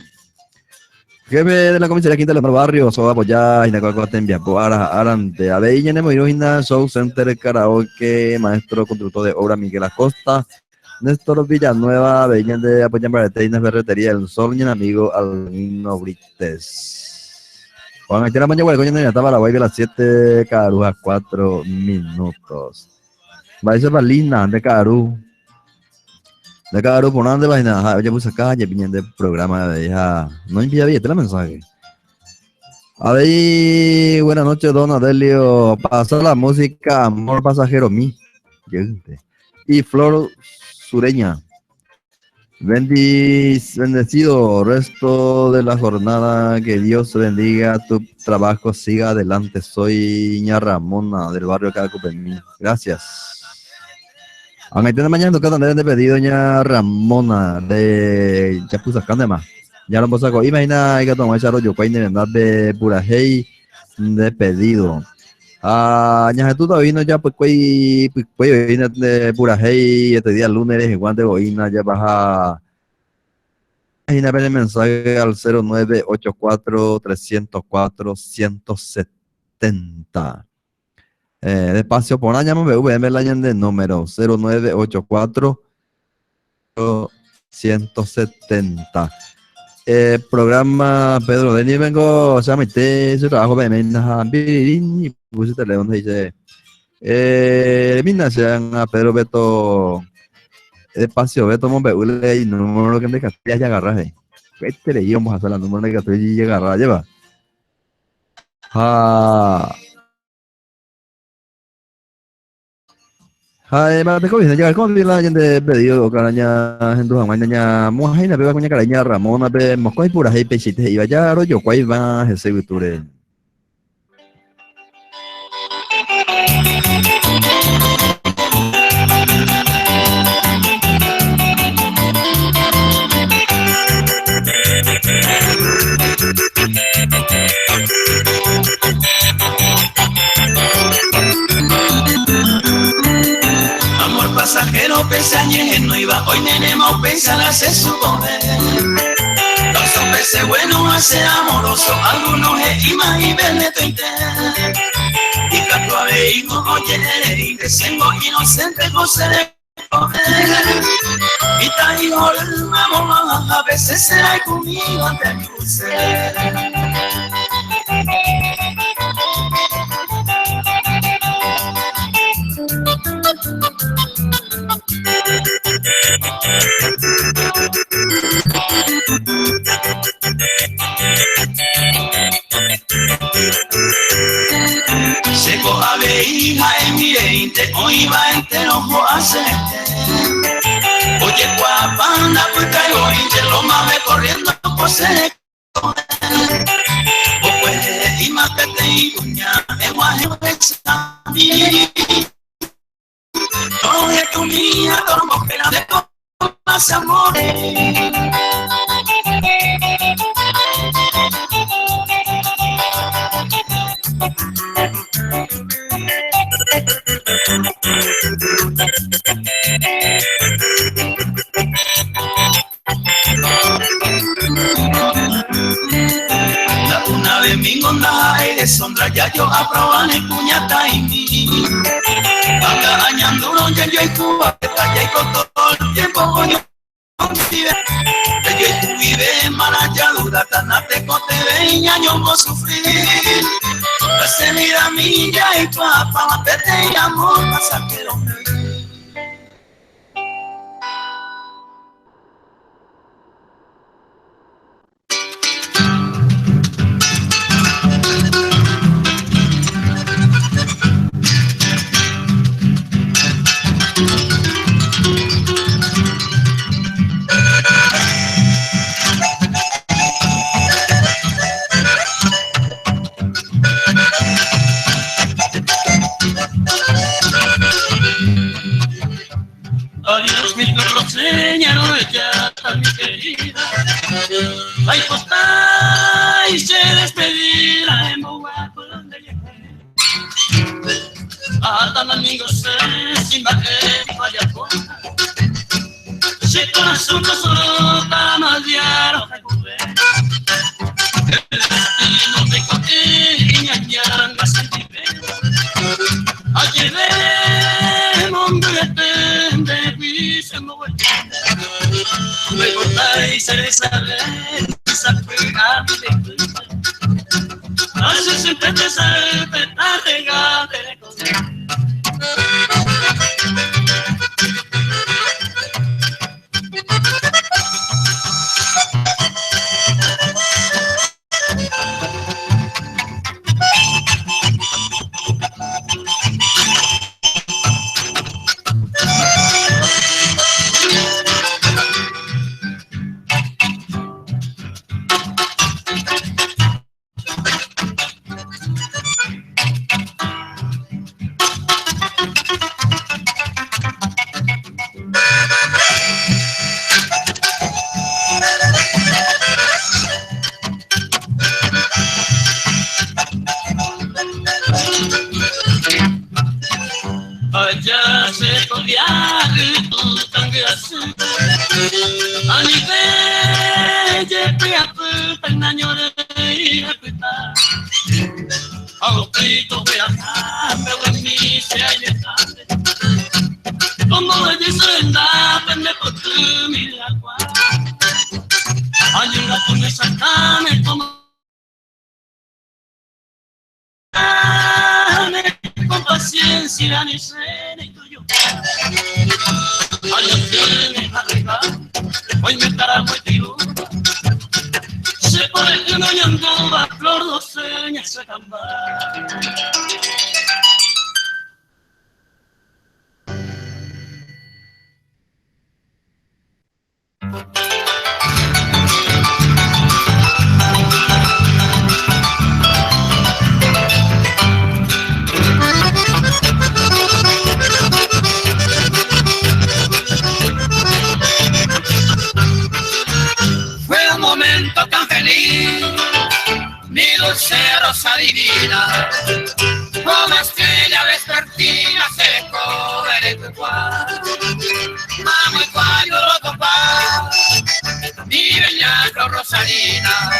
Jefe de la comisaría quinta de los barrios, soy apoyar y la cual te envía por arante. A ver, y en el Show Center Karaoke, maestro constructor de obra Miguel Acosta. Néstor Villanueva, venían de apoyar para Teines Ferretería El Sol y en amigo Albino Brites. Juan Haití la mañana, coño, ya estaba la guay de las 7, Caru a 4 minutos. Va a ser Balina, de Caru. De Caru, por dónde vaina, oye, puse acá, ya vienen de programa de ella. No envía bien, te la mensaje. A ver, buenas noches, don Adelio. Pasa la música, amor pasajero, mi. Y Flor Sureña. Bendecido resto de la jornada, que Dios bendiga tu trabajo, siga adelante. Soy Ña Ramona del barrio Cacupemí. Gracias. Aunque tiene mañana tocando de pedido Ña Ramona de Chapuzacán más. Ya lo saco. Imagina que tomar ese rollo cuay de verdad de pura hey de pedido. Ña tú vino ya pues vino de pura hey este día lunes en Guante Boina ya baja. Imagina ver el mensaje al 0984-304-170. Despacio por año VM la de número 0984-170. Programa Pedro Denis vengo, o sea, metí su trabajo y puse teléfono y dice sean a Pedro Beto espacio Beto Monbeule y número que me Castilla y agarraje. Este le íbamos a hacer la número de Castilla y agarra, lleva. Hai, te ko bisa jaga ko bila gente pedido caranya hendu hamanya muahaina be kunya caranya Ramona be mokoi pura hei pesite iba ya ro yo kwai va ese guture. Pasajero pesañeje no iba, hoy tenemos pensar hacer su poder. Los hombres se bueno hace amoroso, algunos es ima y veneto inter. Y canto a veigo, oye, y desengo inocente goce de poder. Y tan hijo el mamá, a veces será conmigo ante mi ser. Seco a hija en mi veinte, hoy va entero a hacer. Oye, guapanda, pues caigo y lo mame corriendo por ser. O pues, y más que te iluña, es guaje no es tu mía, dormo pena de más amores. Una vez mi gonda de sombra ya yo aproban el puñata y mi acá añando ya yo y Cuba ya y con todo el tiempo coño vive yo y tú vive manalladura tan ate cote veña yo no sufrir se mira a mí ya y papá la pete y amor pasajero. Adiós, mi perro. enseñaron ya tan mi querida. Ay, postal y se despedirá en Moguapo donde llegué. A tan amigos sin bajar y vaya poca. Se corazón no solo para maldiar recurre. El destino de cotiña ya más sentimiento. Ayer de mundo de piso no voy. Me cortáis se sabe desapegarte. Hace siempre te sabe pegarte de comer. Allá se podía tu tan gracioso. A nivel de peato tan añore y repita. A los gritos de acá, pero en mí se hay de tarde. Como le dicen, dame por tu milagro. Ayuda con esa carne como con paciencia ni sé ni tuyo. Ay, tiene arriba, hoy me estará muy tiro. Se pone que no llamó a flor dos señas se cambar. Fue un momento tan feliz, mi dulce rosa divina, como estrella vespertina se cobre tu cual. Mamo y cual yo lo topa, mi bella flor rosalina,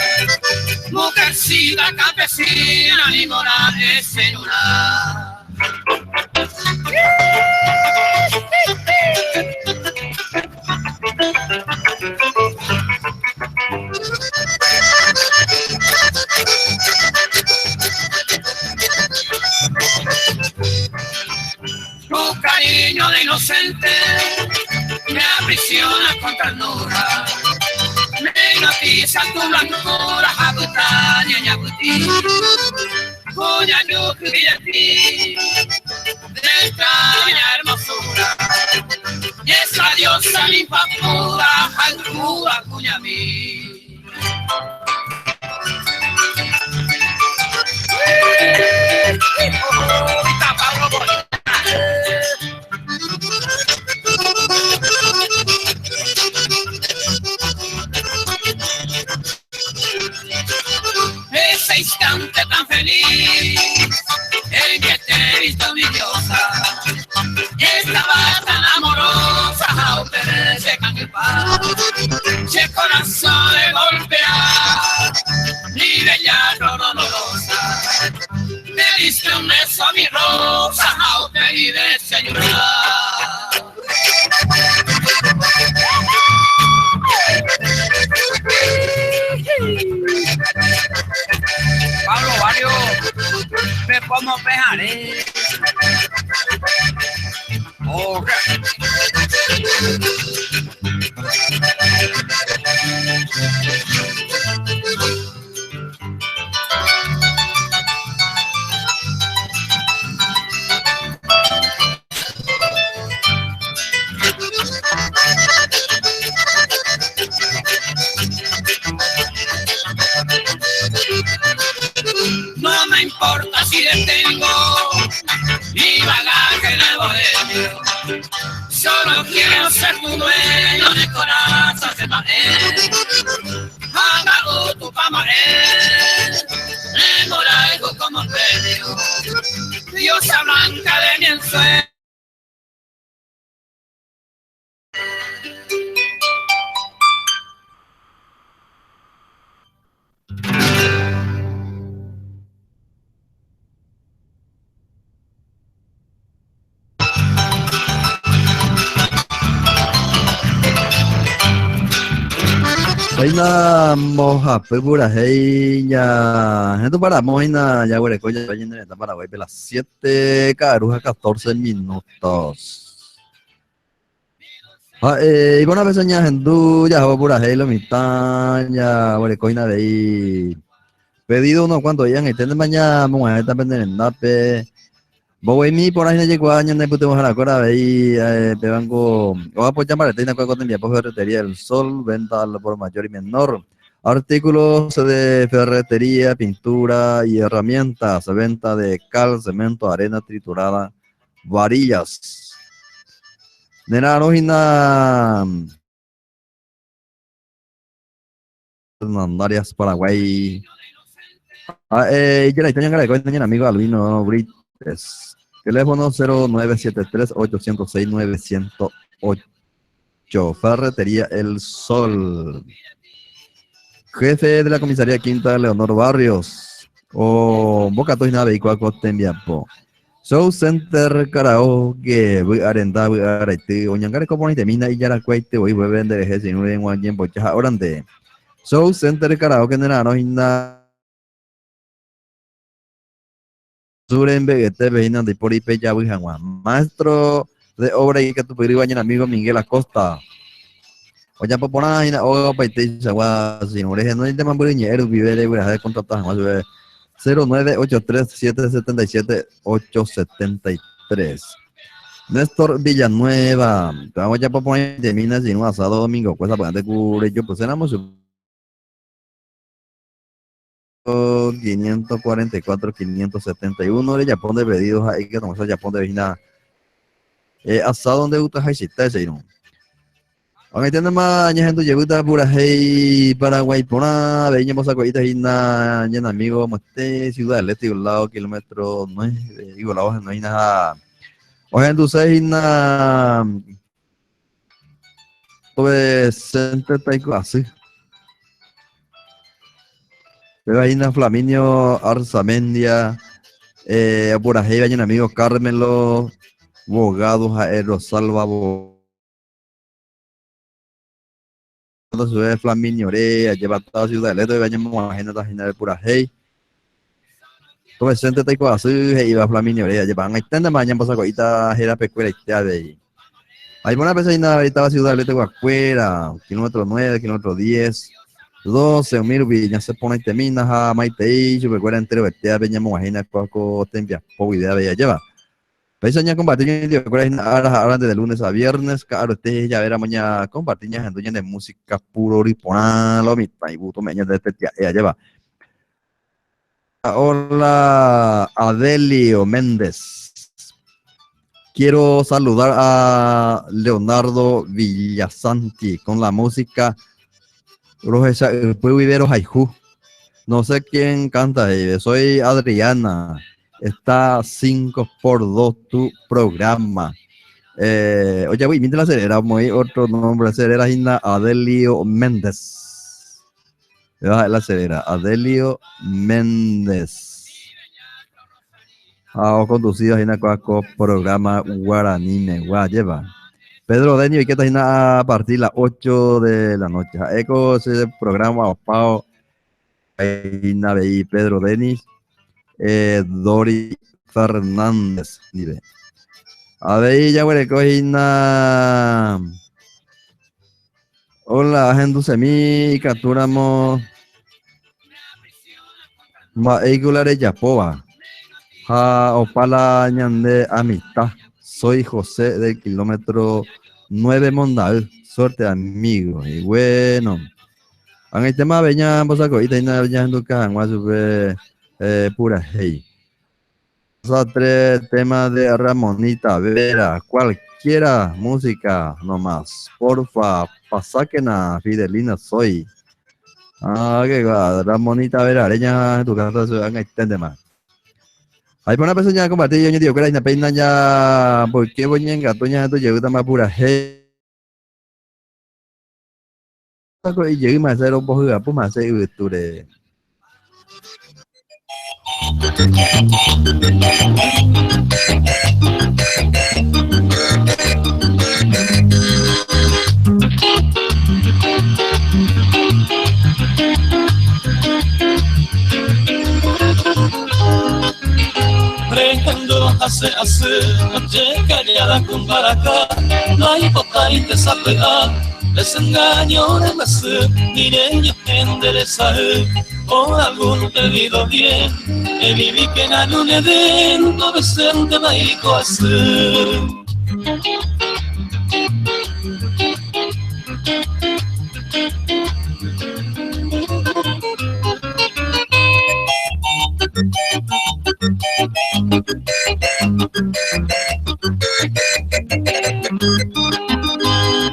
mujercita campesina, ni mora es en una. Tu cariño de inocente me aprisiona con ternura, me hipnotiza tu blancura, jabutaña y abuti, cuya luz brilla en ti, de extraña hermosura, y es la diosa mi pura, altura cuya mí. Ese instante tan feliz en que te he visto mi diosa, estaba tan amorosa, aunque se cangue paz, se corazón de golpear, mi bella flor dolorosa, me diste un beso a mi rosa, aunque vive señora. Pablo Barrio, me pongo pejaré. Ok. No me importa si detengo pequeño. Solo quiero ser tu dueño de corazón de mael. Haga tu pamael. Enamorado como premio. Diosa blanca de mi ensueño. Reina moja, pura ya. Esto para moina, ya güey, coño, está Paraguay, las 7, caruja, 14 minutos. Y bueno, veces ya en du, ya hago pura lo mitad, ya güey, coña de ahí. Pedido unos cuantos días, y mañana, mujer, está pendiente en nape. Voy mi por ahí no llegó año, no pudimos a la cora, veí, te vengo, o a apoyar para tener cuenta de mi apoyo ferretería El Sol, venta al por mayor y menor, artículos de ferretería, pintura y herramientas, venta de cal, cemento, arena triturada, varillas. Nena, Rojina, Hernandarias, Paraguay. Ya la historia que le amigo Albino Brites. Teléfono 0973-806-908. Ferretería El Sol. Jefe de la comisaría Quinta, Leonor Barrios. O Boca Toina Veicuaco Tembiapo. Show Center Karaoke. Arenda, Arete. Oñangare Componente Mina y Yaracuaite. Hoy beben de Ejese. No en Guanyen Bochaja Orante. Show Center Karaoke Nenano Hinda. Suren Veguete Vejina de Poripe Yabujanwa. Maestro de obra y que tu pedido amigo Miguel Acosta. Oya popona ina o paite sagua sin oreja no de mamburiñero vive de de contratar más 0983-777-873. Néstor Villanueva. Vamos ya popona de minas y un asado domingo. Pues aparte cubre yo pues éramos 544-571 de Japón de pedidos ahí que tomamos a Japón de Vina asado donde gusta Haishita ese no aunque tiene más gente lleguta pura hey Paraguay por una veña moza coita hina llena amigo mate ciudad del este lado kilómetro no es digo la hoja no hay nada o gente usted hina pues centro taiko así. Pero ahí en Flaminio, Arzamendia, por ahí vayan amigos Carmelo, Bogados, Rosalba, Ciudad de Flaminio, Orea, lleva toda Ciudad del Este, vayan imagínate la por ahí. Todo el centro de así, y va Flaminio, Orea, llevan ahí tanta mañana pasa coita, era pecuera y te de ahí buena vez ahí nada, ahorita Ciudad del Este, Guacuera, kilómetro 9, kilómetro 10. 12 mil villas se pone y termina a maite yo recuerda entero vestia peña imagina poco tembia poco idea bella lleva paisaña compartir yo recuerda ahora de lunes a viernes claro este ya verá mañana compartir ya de música puro riponal lo mitad y buto meña de este ella lleva hola Adelio Méndez. Quiero saludar a Leonardo Villasanti con la música Pueblo Vivero Haiku. No sé quién canta, soy Adriana. Está 5x2 tu programa. Oye, güey, mientras la cerera, muy otro nombre, cerera Gina Adelio Méndez. La cerera, Adelio Méndez. Conducido Gina Coaco, programa Guaraní Megua, lleva. Pedro Denio, ¿y qué tal a partir de las 8 de la noche? Eco ese programa Opao, Pedro Denis, Dori Fernández, dice. A ver, ya huele cojina. Hola, gente semi, capturamos. Maículares Yapoa. Ja, Opala Ñande Amistad. Soy José del kilómetro 9 Mondal. Suerte, amigo. Y bueno. En el tema veña, vos saco, y tenía veña en tu casa, más pura hey. a tres temas de Ramonita Vera, cualquiera música nomás. Porfa, pasáquena, Fidelina soy. Que va, Ramonita Vera, areña, tu casa se van a extender más. Hay una persona ya compartir, yo digo que la peina ya, ¿por qué voy en gatoña tu llegó más pura? Hey. Y llegué más a hacer un poco de pues más hacer ture. Pretendo hacer callada con baraca, la hipotaica sapea, desengaño de más, mireño enderezar, o algún perdido bien, e viví que na lune dentro de sente maico hacer.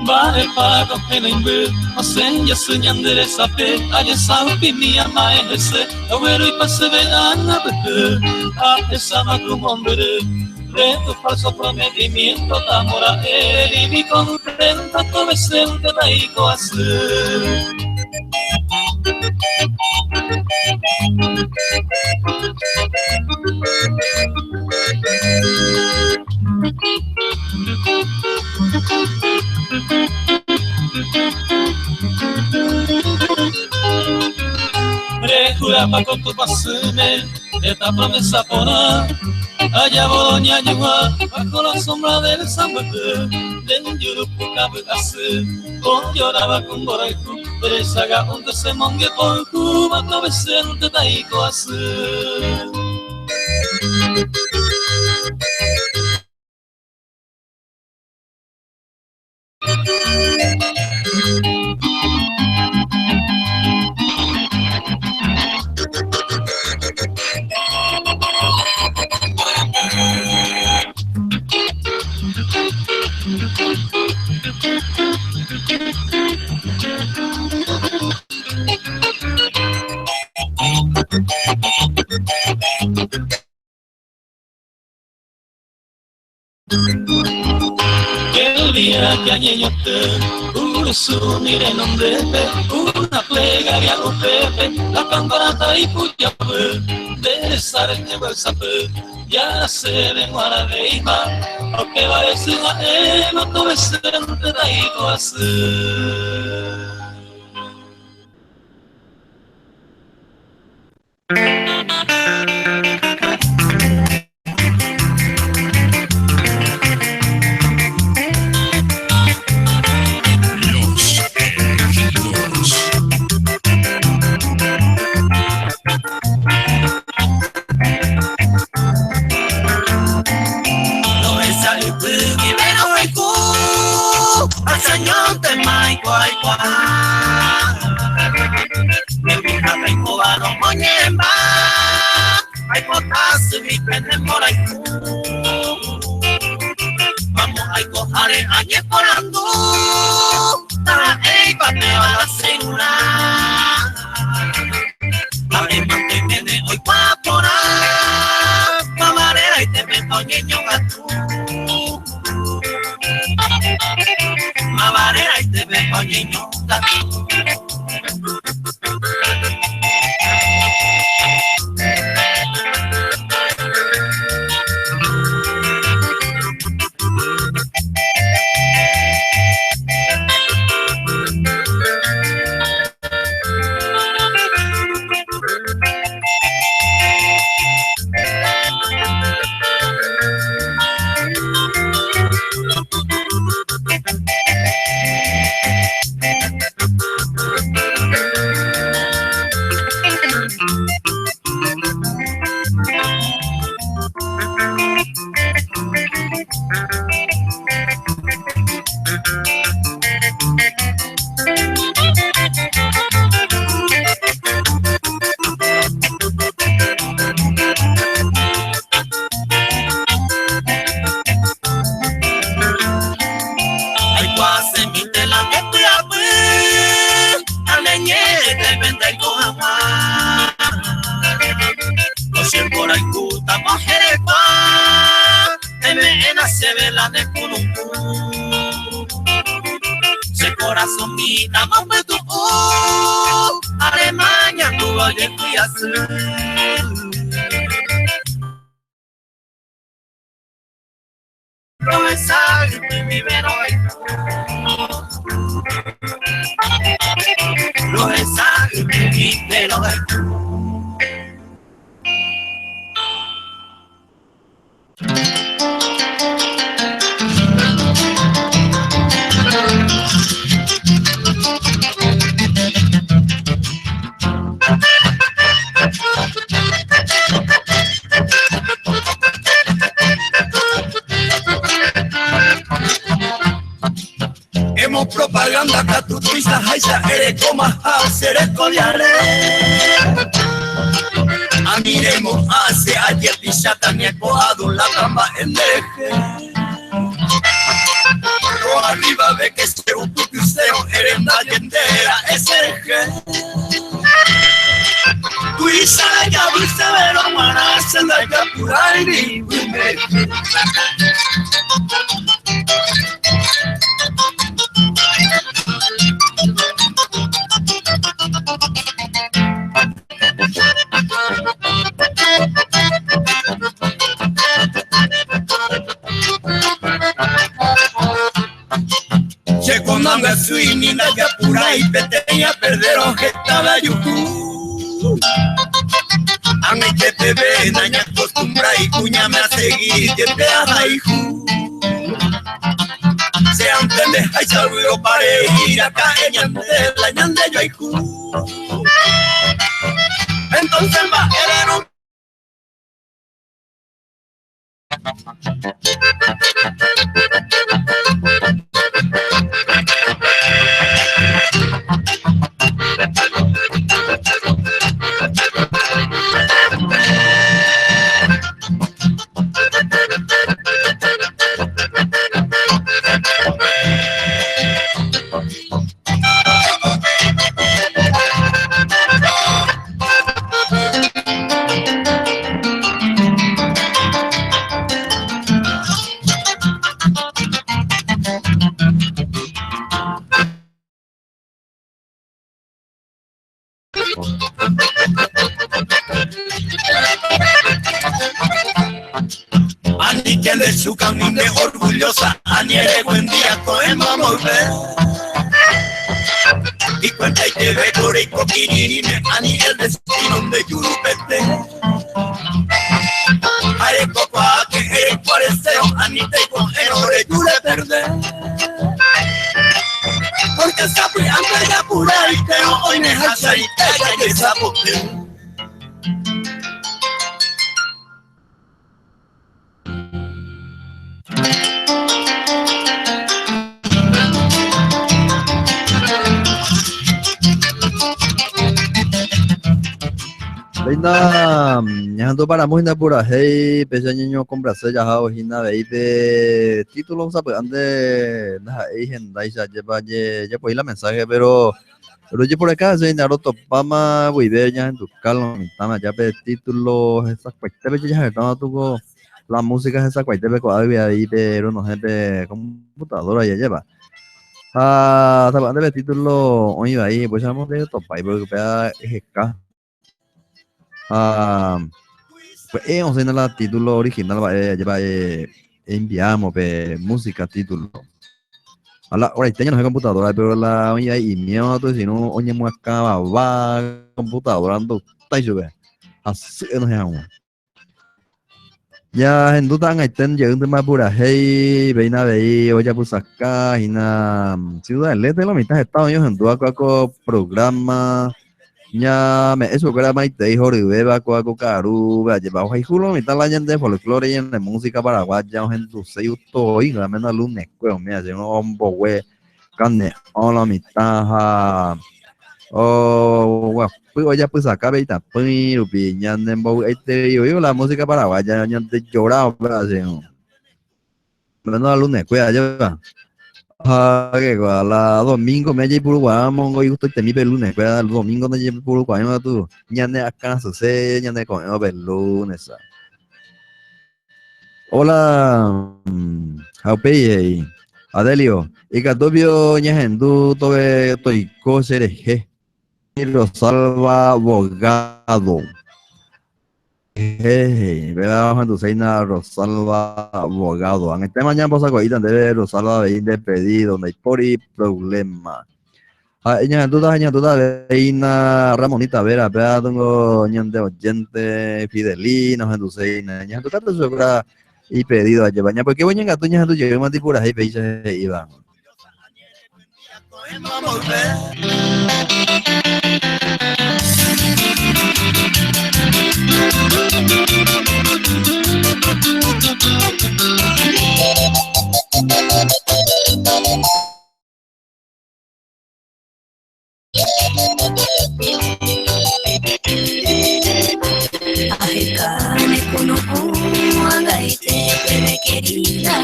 Vale pago que no inve, hacen ya sueñan de esa pe, allá sabe mi ama es ese, abuelo y pase de ana bebé, a esa macrum hombre, de tu falso prometimiento, amor a él y mi contenta todo es el que traigo a hacer. Rejuraba con tu pasume, esta promesa pona, allá Boloña Yua, bajo la sombra del Sambaté, del Yurupuca Bugase, lloraba con Boraiku, Teresaga, donde se mongue por Cuba, cabecente Taiko Ase. El día que añeño te urusu mire nombre una plegaria a los pepe la campanata y puyape de sarete bolsape ya se de guaradeima porque parece una ema todo besente taiko hacer. Señor de Mai Guay Guay, me vino a Cubano Moñemba, hay botas mi pene moraiku, vamos a cojar el año volando, para el pateo a la celular, para el mantener hoy guapora, camarera y te meto niño gato. Mavarera y te veo niño gato. Se corazón mi amor de tu Alemania tu oye fui a Promesa que vive hoy Promesa que vive hoy Hemos propaganda que tu twista haisa eres coma hacer escoliare. Amiremos hacia ayer pisata ni coado la tamba en deje. Lo arriba ve que se un putiseo eres la yendera ese eje. Twista ya viste ver o mana se la capturar ni wime. Llegó manga swing y la yapura y peteña perderon gestada yujú. A mí que te ve, naña acostumbra y cuña me a seguir, que te haga hijo. Se entiende, hay saludo para ir acá en ñande, la ñande yo hijo. Entonces va, era Ani que le su camino orgullosa, Ani eres buen día con el mamor y cuenta y te ve corico kiririme, Ani el destino de Yurupete. Are copa que eres pareceo, Ani te con el ore yure perder. Porque sapo y hambre ya pura y te hoy me hacha y te que sapo te. Reina, nyahando para muy na pura hey, pequeño compra se ya hao hina veide título sabe ande na henda ya lleva ya pues la mensaje pero yo por acá se Naruto Pama voy ver ya en tu calma tama ya pe título esa cuestión ya está tuvo la música esa cuestión con ahí pero no gente computadora ya lleva sabe ande título hoy ahí pues vamos de topa y porque es pues on se la título original va lleva enviamos música título a la hora tenía no es computadora pero la oye y miedo todo si no oye mu acaba va computadora ando está yo ve así no es aún ya en duda hay ten llegando de más pura hey veina vei oye pues acá y na ciudad del este la mitad de Estados Unidos en duda con programa ya me eso que era más te dijo Ribeba Coaco Caru llevaba ahí julo mitad la gente folclore y en la música paraguaya en tu sello todo y la menos lunes pues mira si no hombo we carne hola mitad oh pues oye pues acá veita pues piña en bo este yo la música paraguaya ya te lloraba pero menos lunes pues allá que la domingo me llevo por guamo y gusto te mi lunes pero el domingo no llevo por guamo tú ñane acá se ñane con el lunes Hola, Jaupey, Adelio, y Catopio Ñajendu, Tobe, Toico, Cereje, y Rosalba Abogado. Vea, Juan Duseina, Rosalba Abogado. En este mañana pasa coita debe Rosalba de pedido, donde hay por y problema. Ñajendu, Veina, Ramonita Vera, vea, tengo ñante oyente, Fidelina, Juan Duseina, Ñajendu, tanto segura. Y pedido a llevar, porque voy a engañar a tu llevar más tipo las países iban. Ahekane kono aga ite me querida.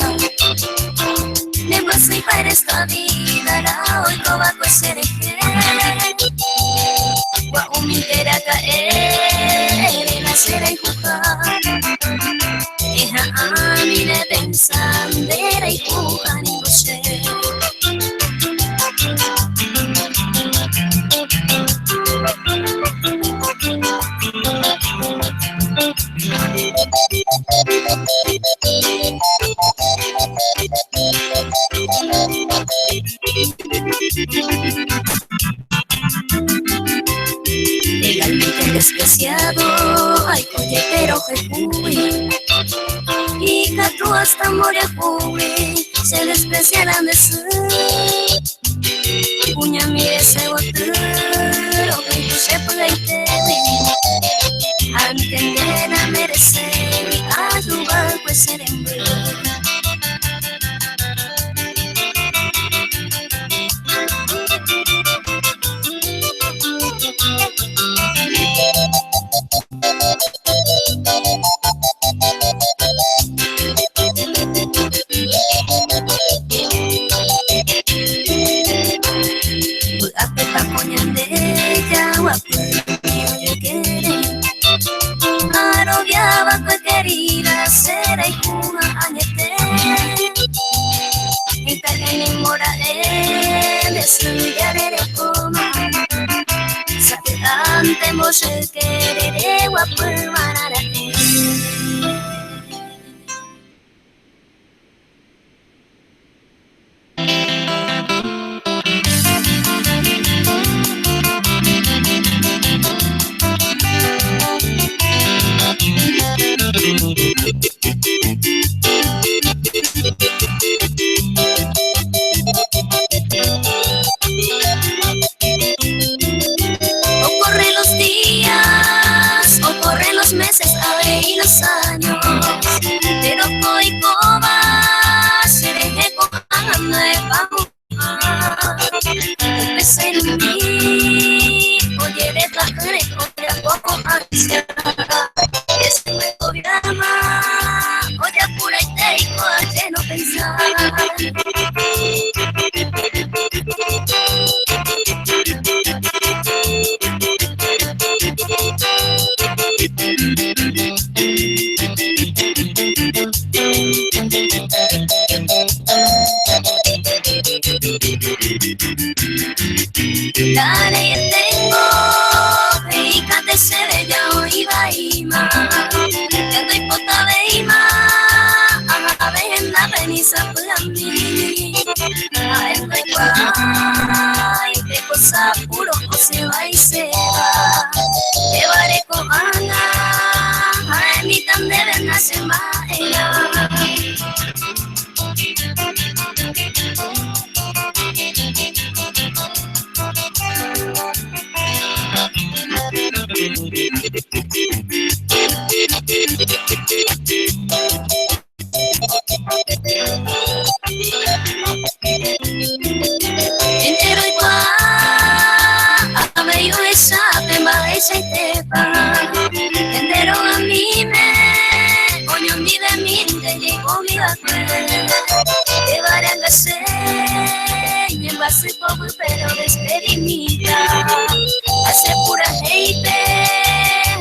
Lengua soy para esta vida, la hoy toba pues seré que. Wa umintera caer, nacer y jugar. Eja a mi de pensandera y jugar y goce. Legalmente despreciado, ay oye pero jefui. Y catu hasta morir fui, se despreciarán de su. Puña mire ese botero, que yo sepa y te vi. Entender a merecer y ayudar pues ser en verdad. Querida será y kuma añete y también mora de suyaré coma satante moshe querere guapo manara. Ocurren los días, ocurren los meses, y los años, pero hoy coba se deje con de vamos. Empecé en mí, oye de traje, oye a poco ansia, ese nuevo drama, oye pura y te digo, oye no pensar. Dale y tengo, fíjate se ve ya hoy va y más. Ya estoy pota veima, a ver en la peniza para mí. A estoy guay, qué cosa puro, o se va y se va. Llevaré con Ana, a mí tan deben nacer más. Entero igual, a medio esa pemba esa y tepa. Entero a mí me, coño mi de mí te llegó mi bajé. Te varán a ser, y en base poco pero despedimita. Hace pura hate,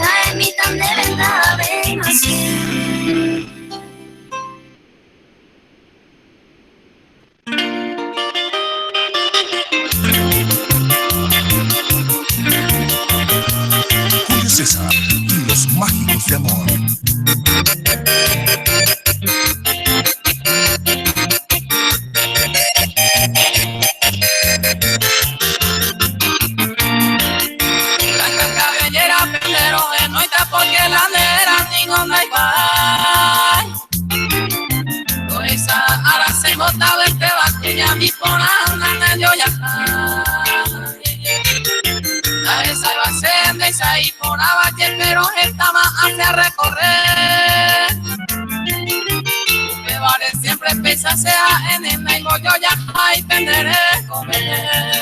a mí tan de verdad ven así. César y los mágicos de amor. Blanca cabellera, pendero de noite porque la nera ninguno no hay pai. Esa ara se botaba este vacuña mi pona una yo ya. Esa iba a ser de esa y por abajo, pero esta más hace a recorrer. Me vale siempre pesa sea en el nego yo ya hay tendré comer.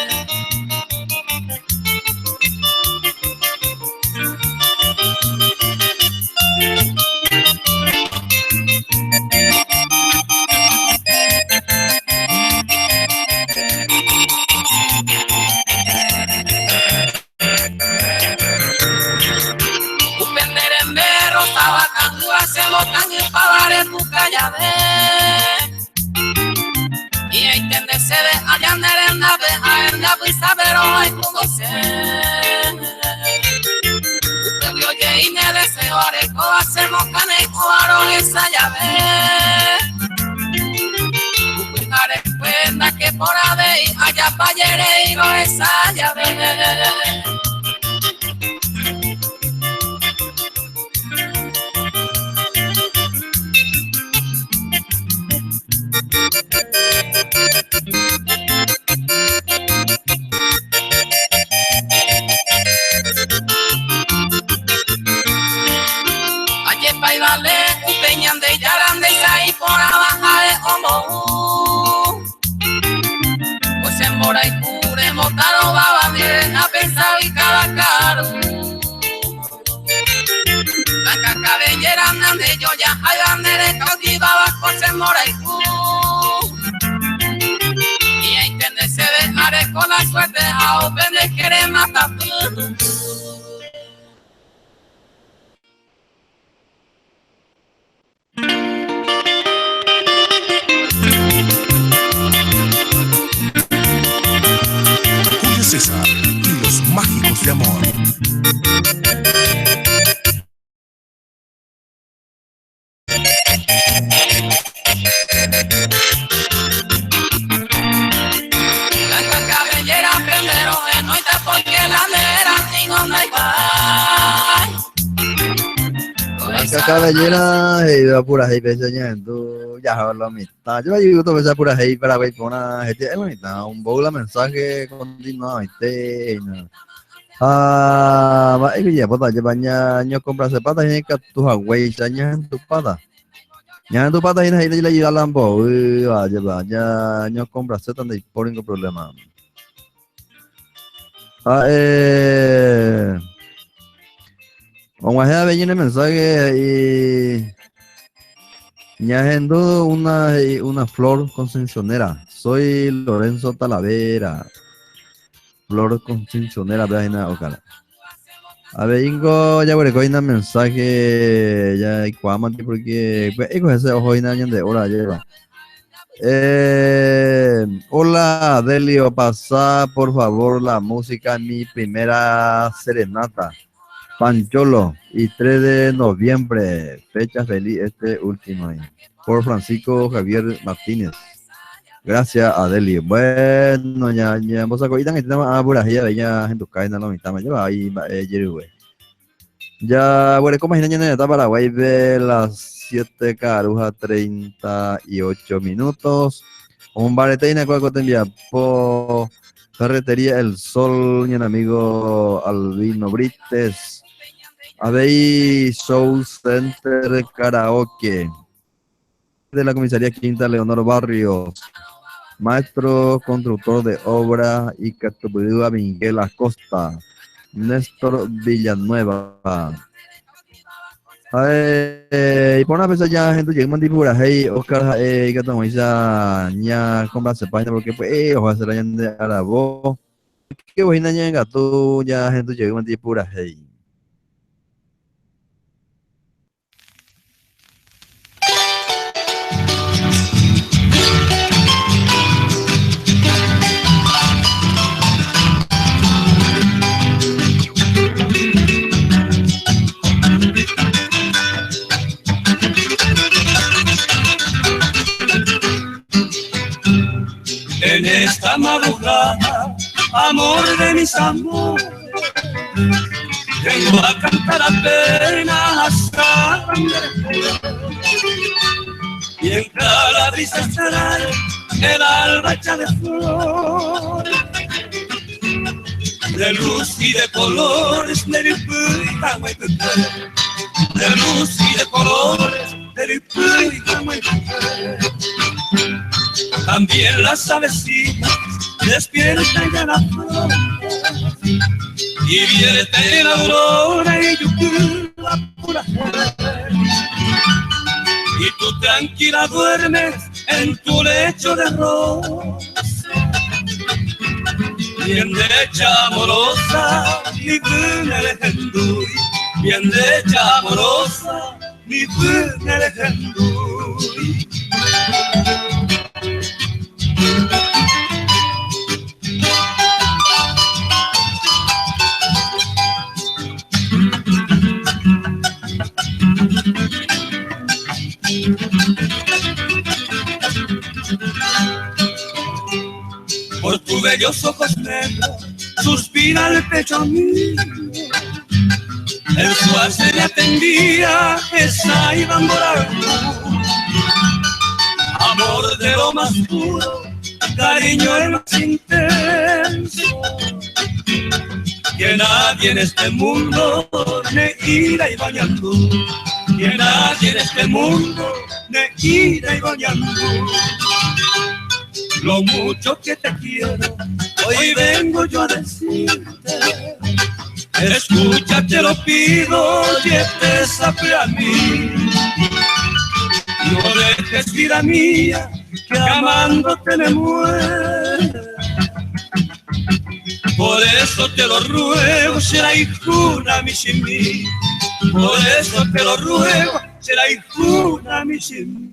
Y hay que se de allá en la veja en la pista pero hay como ser. Usted vio que y me deseo areco hacemos caneco aro esa llave. Usted cuenta que por ahí allá pa' Yereiro esa llave. Ayer pa' y dale un peñán de yarande y ahí por abajo de homo. Pues en mora y cure motaro baba miren a pensar y cada caro. Blanca cabellera ande yo ya hay bandera cautivaba con se mora y cure. Y ahí se dejaré con la suerte a open de querer matar. Julio César y los mágicos de amor. Blanca cabellera, pendero de noite porque la nera ninguno no hay pai. Blanca cabellera, iba pura hei peseñando, ya hablo mitad. Yo ayudo a pensar pura hei para ver con una gente, es bonita, un bola mensaje continuo, va a ir pata, ya baña, yo compras patas y que tu Hawaii, ya en tu pata. Ya tu pata y le ayuda a Lambo, ya, yo compras tan de por ningún problema. Vamos a ver el mensaje y agendó una flor concesionera. Soy Lorenzo Talavera. Flor concesionera, página Ocala. A ver, Ingo, ya voy a coger un mensaje ya hay cuamante porque ese ojo y nadie de hora lleva. Hola, Delio, pasa por favor la música mi primera serenata. Pancholo y 3 de noviembre, fecha feliz este último año. Por Francisco Javier Martínez. Gracias, Adelio. Bueno, ya vamos a coger este tema por ahí, ya en tu cadena lo mitad, ya ahí, ya, bueno, como es en la Paraguay de las 7 caruja 38 minutos. Un bareteina cuaco te envía por Ferretería El Sol, mi amigo Albino Brites. Habéis Show Center Karaoke de la comisaría Quinta Leonor Barrios, maestro constructor de obra y Catubidúa Miguel Acosta, Néstor Villanueva. Y por una vez ya gente llega mandipura, hey Oscar, que estamos ya comprarse página porque pues ojalá se la hayan de Arabo. Que voy a llegar tú ya gente llega mandipura, hey. En esta madrugada, amor de mis amores, vengo a cantar apenas sangre. Mientras la brisa estará el alba hecha de flor, de luz y de colores, de luz y de colores, también las avecinas despiertan ya la flor y vierte la aurora y la pura mujer. Y tú tranquila duermes en tu lecho de rosa, bien derecha amorosa, mi buena legenduri, bien derecha amorosa, mi buena legenduri. Por tus bellos ojos negros suspira el pecho mío, el cual se le atendía esa Iván Morango. Amor de lo más puro, cariño el más intenso, que nadie en este mundo me irá y bañando, que nadie en este mundo me irá y bañando. Lo mucho que te quiero, hoy vengo yo a decirte. Escucha, te lo pido, y te sabe a mí. No dejes, vida mía, que amándote me muere. Por eso te lo ruego, será hijuna mi sin mí. Por eso te lo ruego, será hijuna mi sin mí.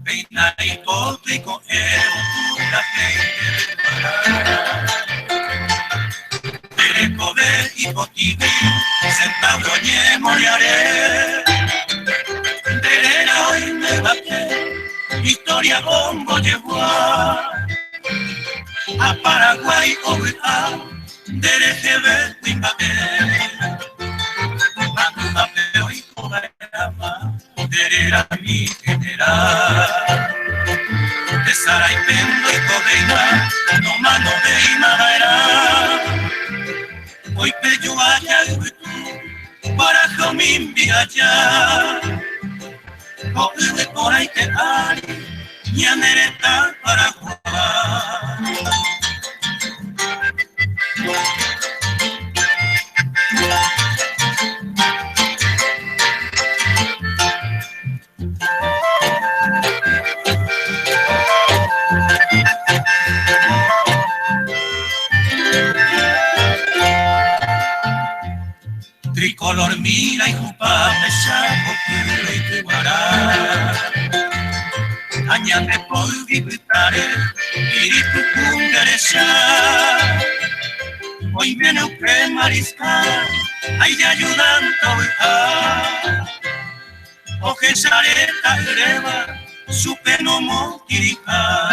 Peinadito y con la gente de poder y potito, sentado en moriaré. Terena hoy me bate, historia como llegó a Paraguay o dereche ver y papel. Matudape hoy con era mi general. De Sara y Pendo y Codeina, no mano de Imaera. Hoy pello allá y para Jomín viajar. Hoy de por ahí te ari, y anereta para jugar. Tricolor mira y jupa pesar porque y te guará. Añade por disfrutare y tu cunderecha. Hoy viene un que mariscar, hay de ayudando a. Oje sareta greba, su peno motirija.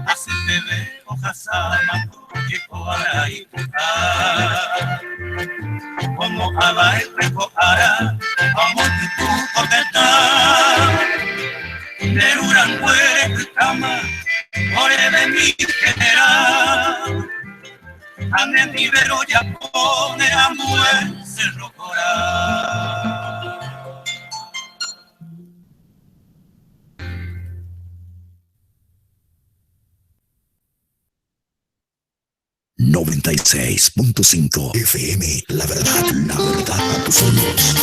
Hace bebé hojas amato, que coara y pujar. Como aba y recoara, vamos tu contestar. De Urangue, cama, ore de mi general. Ande mi vero ya pone a mujer cerro coral. 96.5 FM, la verdad a tus oídos.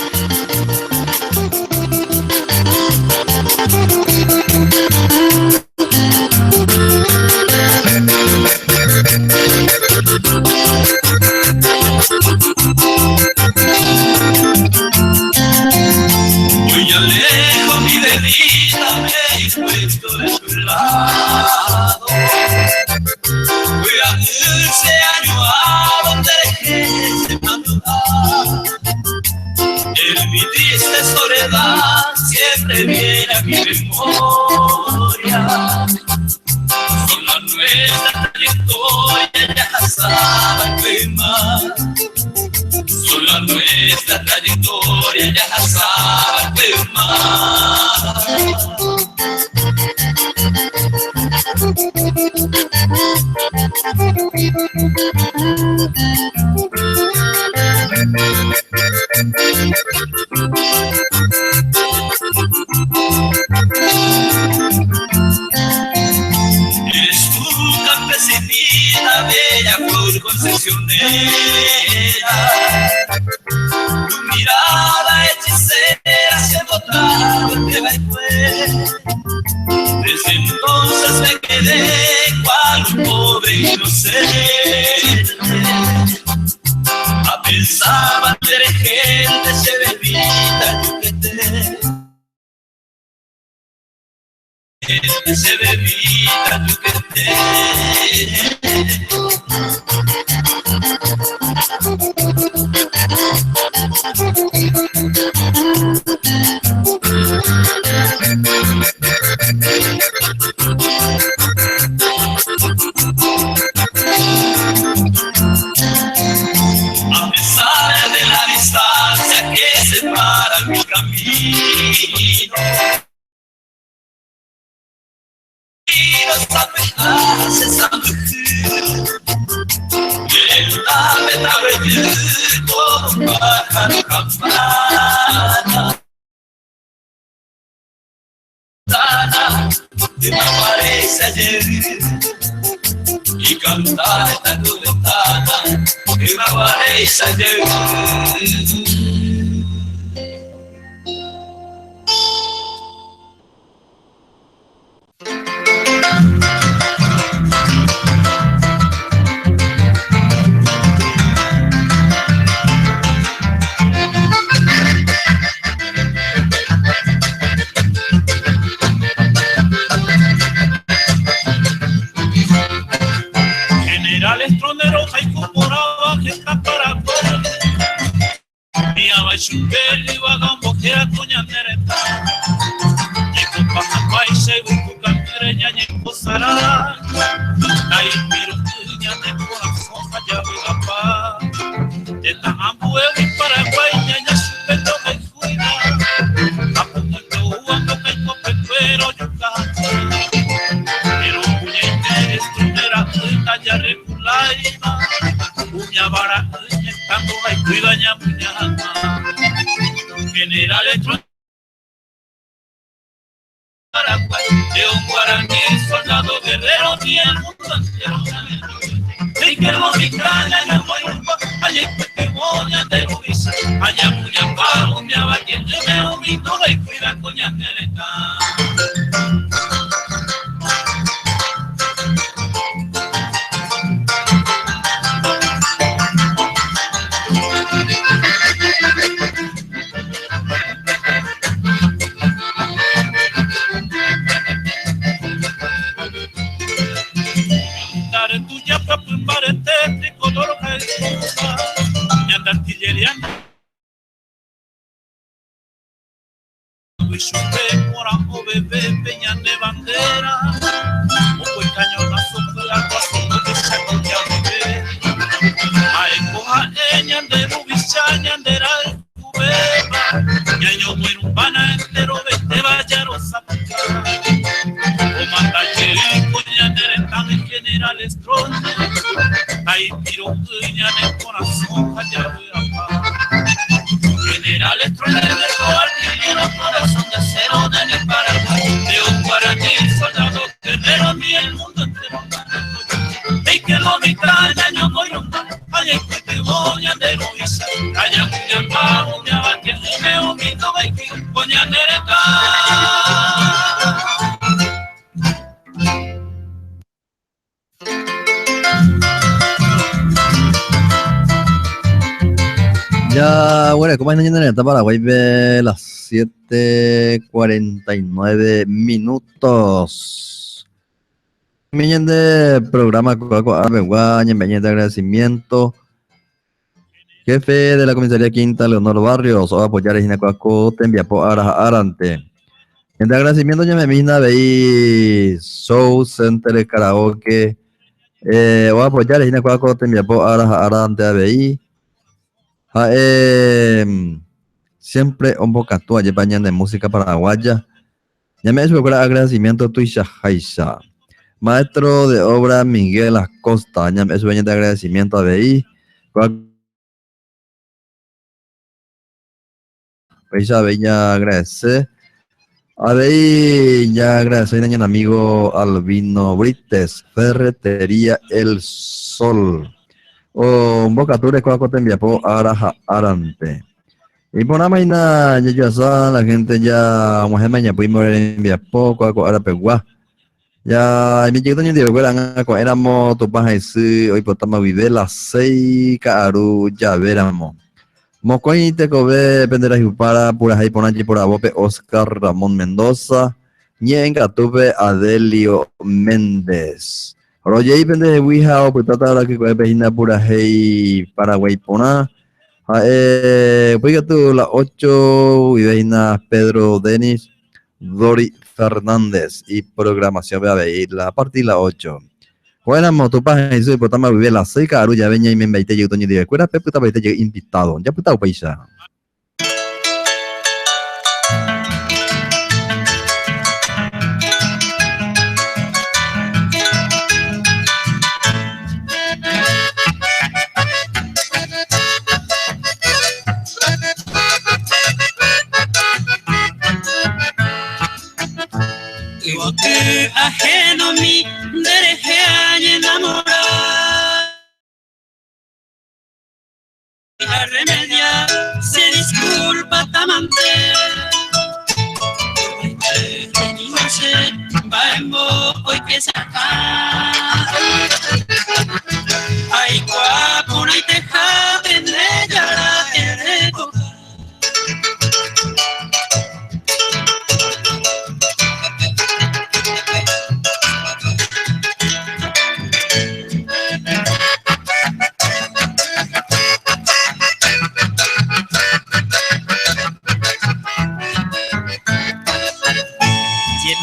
Eres tú, campesinita, bella flor concesionera. Tu mirada hechicera se botaba que va y fue. Desde entonces me quedé cual un pobre inocente. A pensar de gente se bebita yuquete. Se bebita yuquete. A pesar de la distancia que separa mi camino, y los apenas esa mujer, me trabajé como un pájaro campana. De me aparece ayer y cantar esta tu ventana que me aparece ayer. Generales troneros hay corporaba que está para todo. Mía va y chupel y va gambo que a coña nereta. Y con paja paise buku cantereña y posará. Ahí miro tuña de corazón allá voy la paz. De tan ambue y Paraguay ya chupel no me cuida. A punto uando que cope pero yo canto. Pero puñete tronera ya regulaima. Uña vara estando ahí cuida ya muñama. Generales Paraguay, de un guaraní, soldado guerrero, ni el mundo entero. Y que lo micaña, ya voy un poco, allá que voy a te movisa, allá muy abajo, me va quien yo me omito, y cuida coña nereta. Tuya para pumbar este tricolor que es y anda artillería y supe por abajo bebé peña de bandera un buen cañonazo que la cosa no te saco ya bebé a escoja ella de rubichaña de la cubeba y yo muero un pana entero vete vaya rosa o manda cherico ya de tan en generales trones ahí tiro puña en el corazón allá voy a paz generales trones de artillero corazón de acero de mi Paraguay de un guaraní soldado guerrero ni el mundo entero y que lo me trae yo voy a allá que te voy a de Luisa allá muy abajo me abate me omito que coña nereta. Ya, bueno, como es en el Paraguay de las 7:49 minutos. Miren de programa de agradecimiento. Jefe de la comisaría quinta, Leonor Barrios, o apoyar a Ginacuaco, te envía por Arante. En de agradecimiento, ya me mina veí Show Center de Karaoke, o apoyar a Ginacuaco, te envía por Arante a veí. siempre un bocatúa llevan de música paraguaya. Ya me hizo agradecimiento Tuisha Haisha. Maestro de obra Miguel Acosta, ya me hizo de agradecimiento a BI. Ella bella agradecer. A BI ya agradecer a mi amigo Albino Brites, Ferretería El Sol. O bocature cuaco te enviapo araja arante. Y por la mañana ya la gente ya mujer mañana pudimos enviapo cuaco arapegua. Ya mi chiquito ni de verán éramos tu paja y hoy potamos vivir las 6 caru ya veramos. Mocoy te cobe pendera para pura ahí ponachi por abope Oscar Ramón Mendoza. Ñenga tuve Adelio Méndez. Roger y pende Ouija o putata ahora que cobe pejina pura hey Paraguay pona. Pues tú la 8 y vejina Pedro Denis Dori Fernández y programación voy a ver la partida la 8. Bueno, motopas eso y potama vivir la 6 caru ya venía y me invité yo toño de escuela pe puta invité invitado. Ya puta paisa. Que ajeno a mí dereje a enamorar a remediar se disculpa tamante tenido sed va en hoy que se acá ay guapo no hay teja en ella la quiere tocar.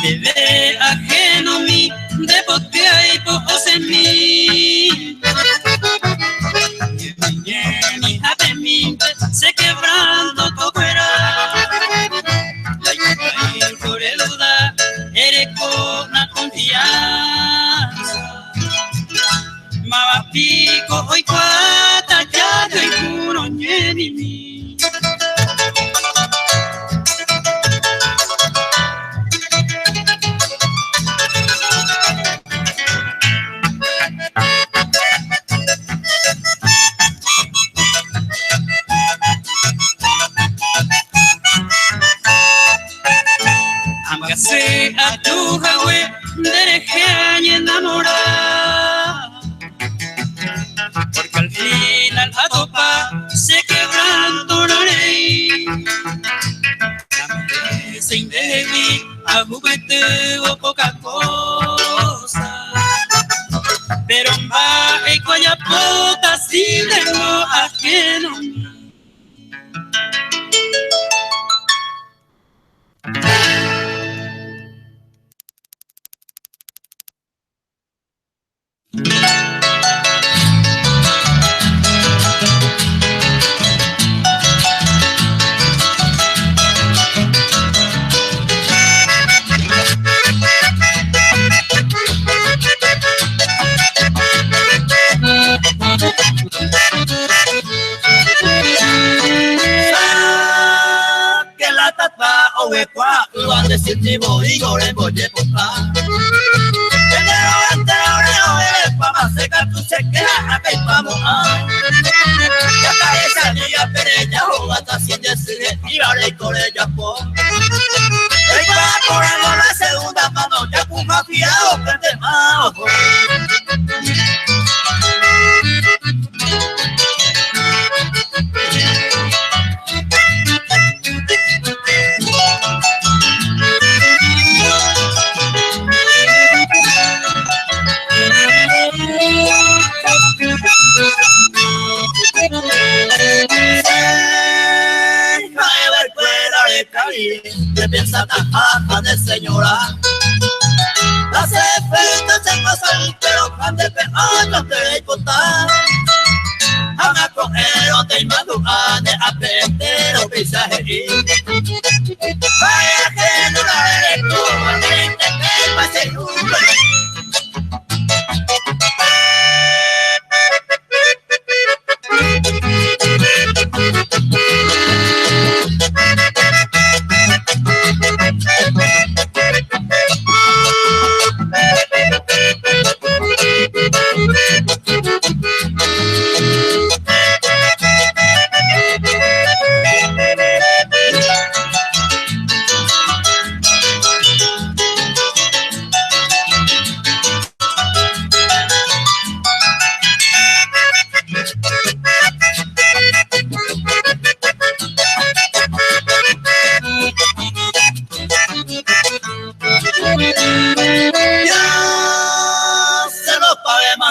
Bebé ajeno a mí, de botea y pocos en mí. Mi hija de mí se quebrando todo era. La por el duda, eres con la confianza. Mama pico, hoy cuata, ya no hay uno ni mí. Amgase a tu jawe, dereje a enamorar. Porque al final a topa se quebrando la ley. Se indebí a juguete o poca cosa. Pero en baja y cuya puta si tengo ajeno. Que la tata o hueca, van a decir ni voy gore voy a puta. Pero antes ahora es para secar tu sequera a que vamos a. Ya cae esa niña pereña jugando sin decir y ahora y con ella po. El papo en la segunda mano ya puja fiado que te mao. Que piensa tajaja de señora. Las efectos se pasan, pero pan de peaños te importa. Ama con el de madrugada, aprender o paisaje.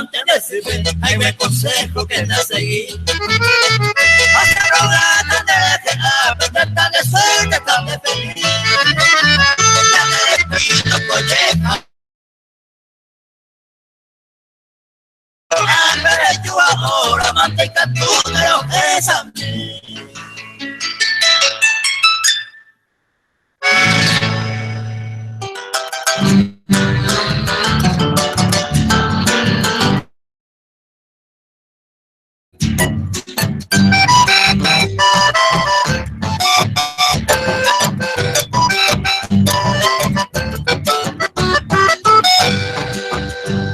mantenerse bien, hay buen consejo que te seguí. Hace rogar, no te dejes aprender tan de suerte, tan de feliz. Ya te despido, colleja. Pero yo ahora mantenga tú de lo que es a mí.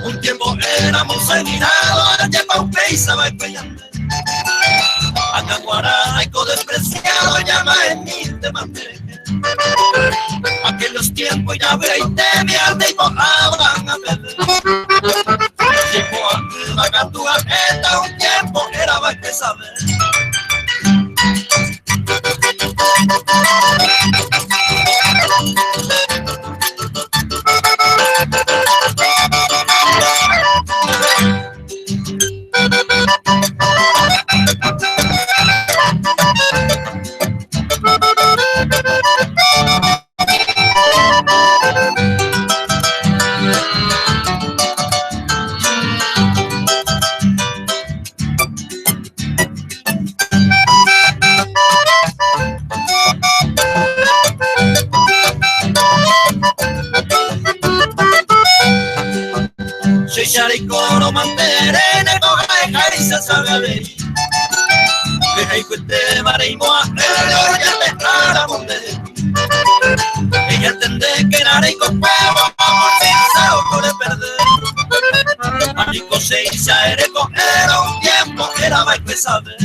Un tiempo éramos enilados, lleva un peisa, peyando. Acá guaraico despreciado, llama en mí te mandé. Aquellos tiempos ya veinte mi alde y mojaban a beber. Tiempo arriba, cantúa, esta un tiempo era más que saber. Coro manterene coja y se sabe a ver. Deja y cueste mareimo a él, ya te traramos de ti. Ella entendé que nada y con huevo, amor sincero puede perder. Amigo se hizo eres cojero, un tiempo era más que saber.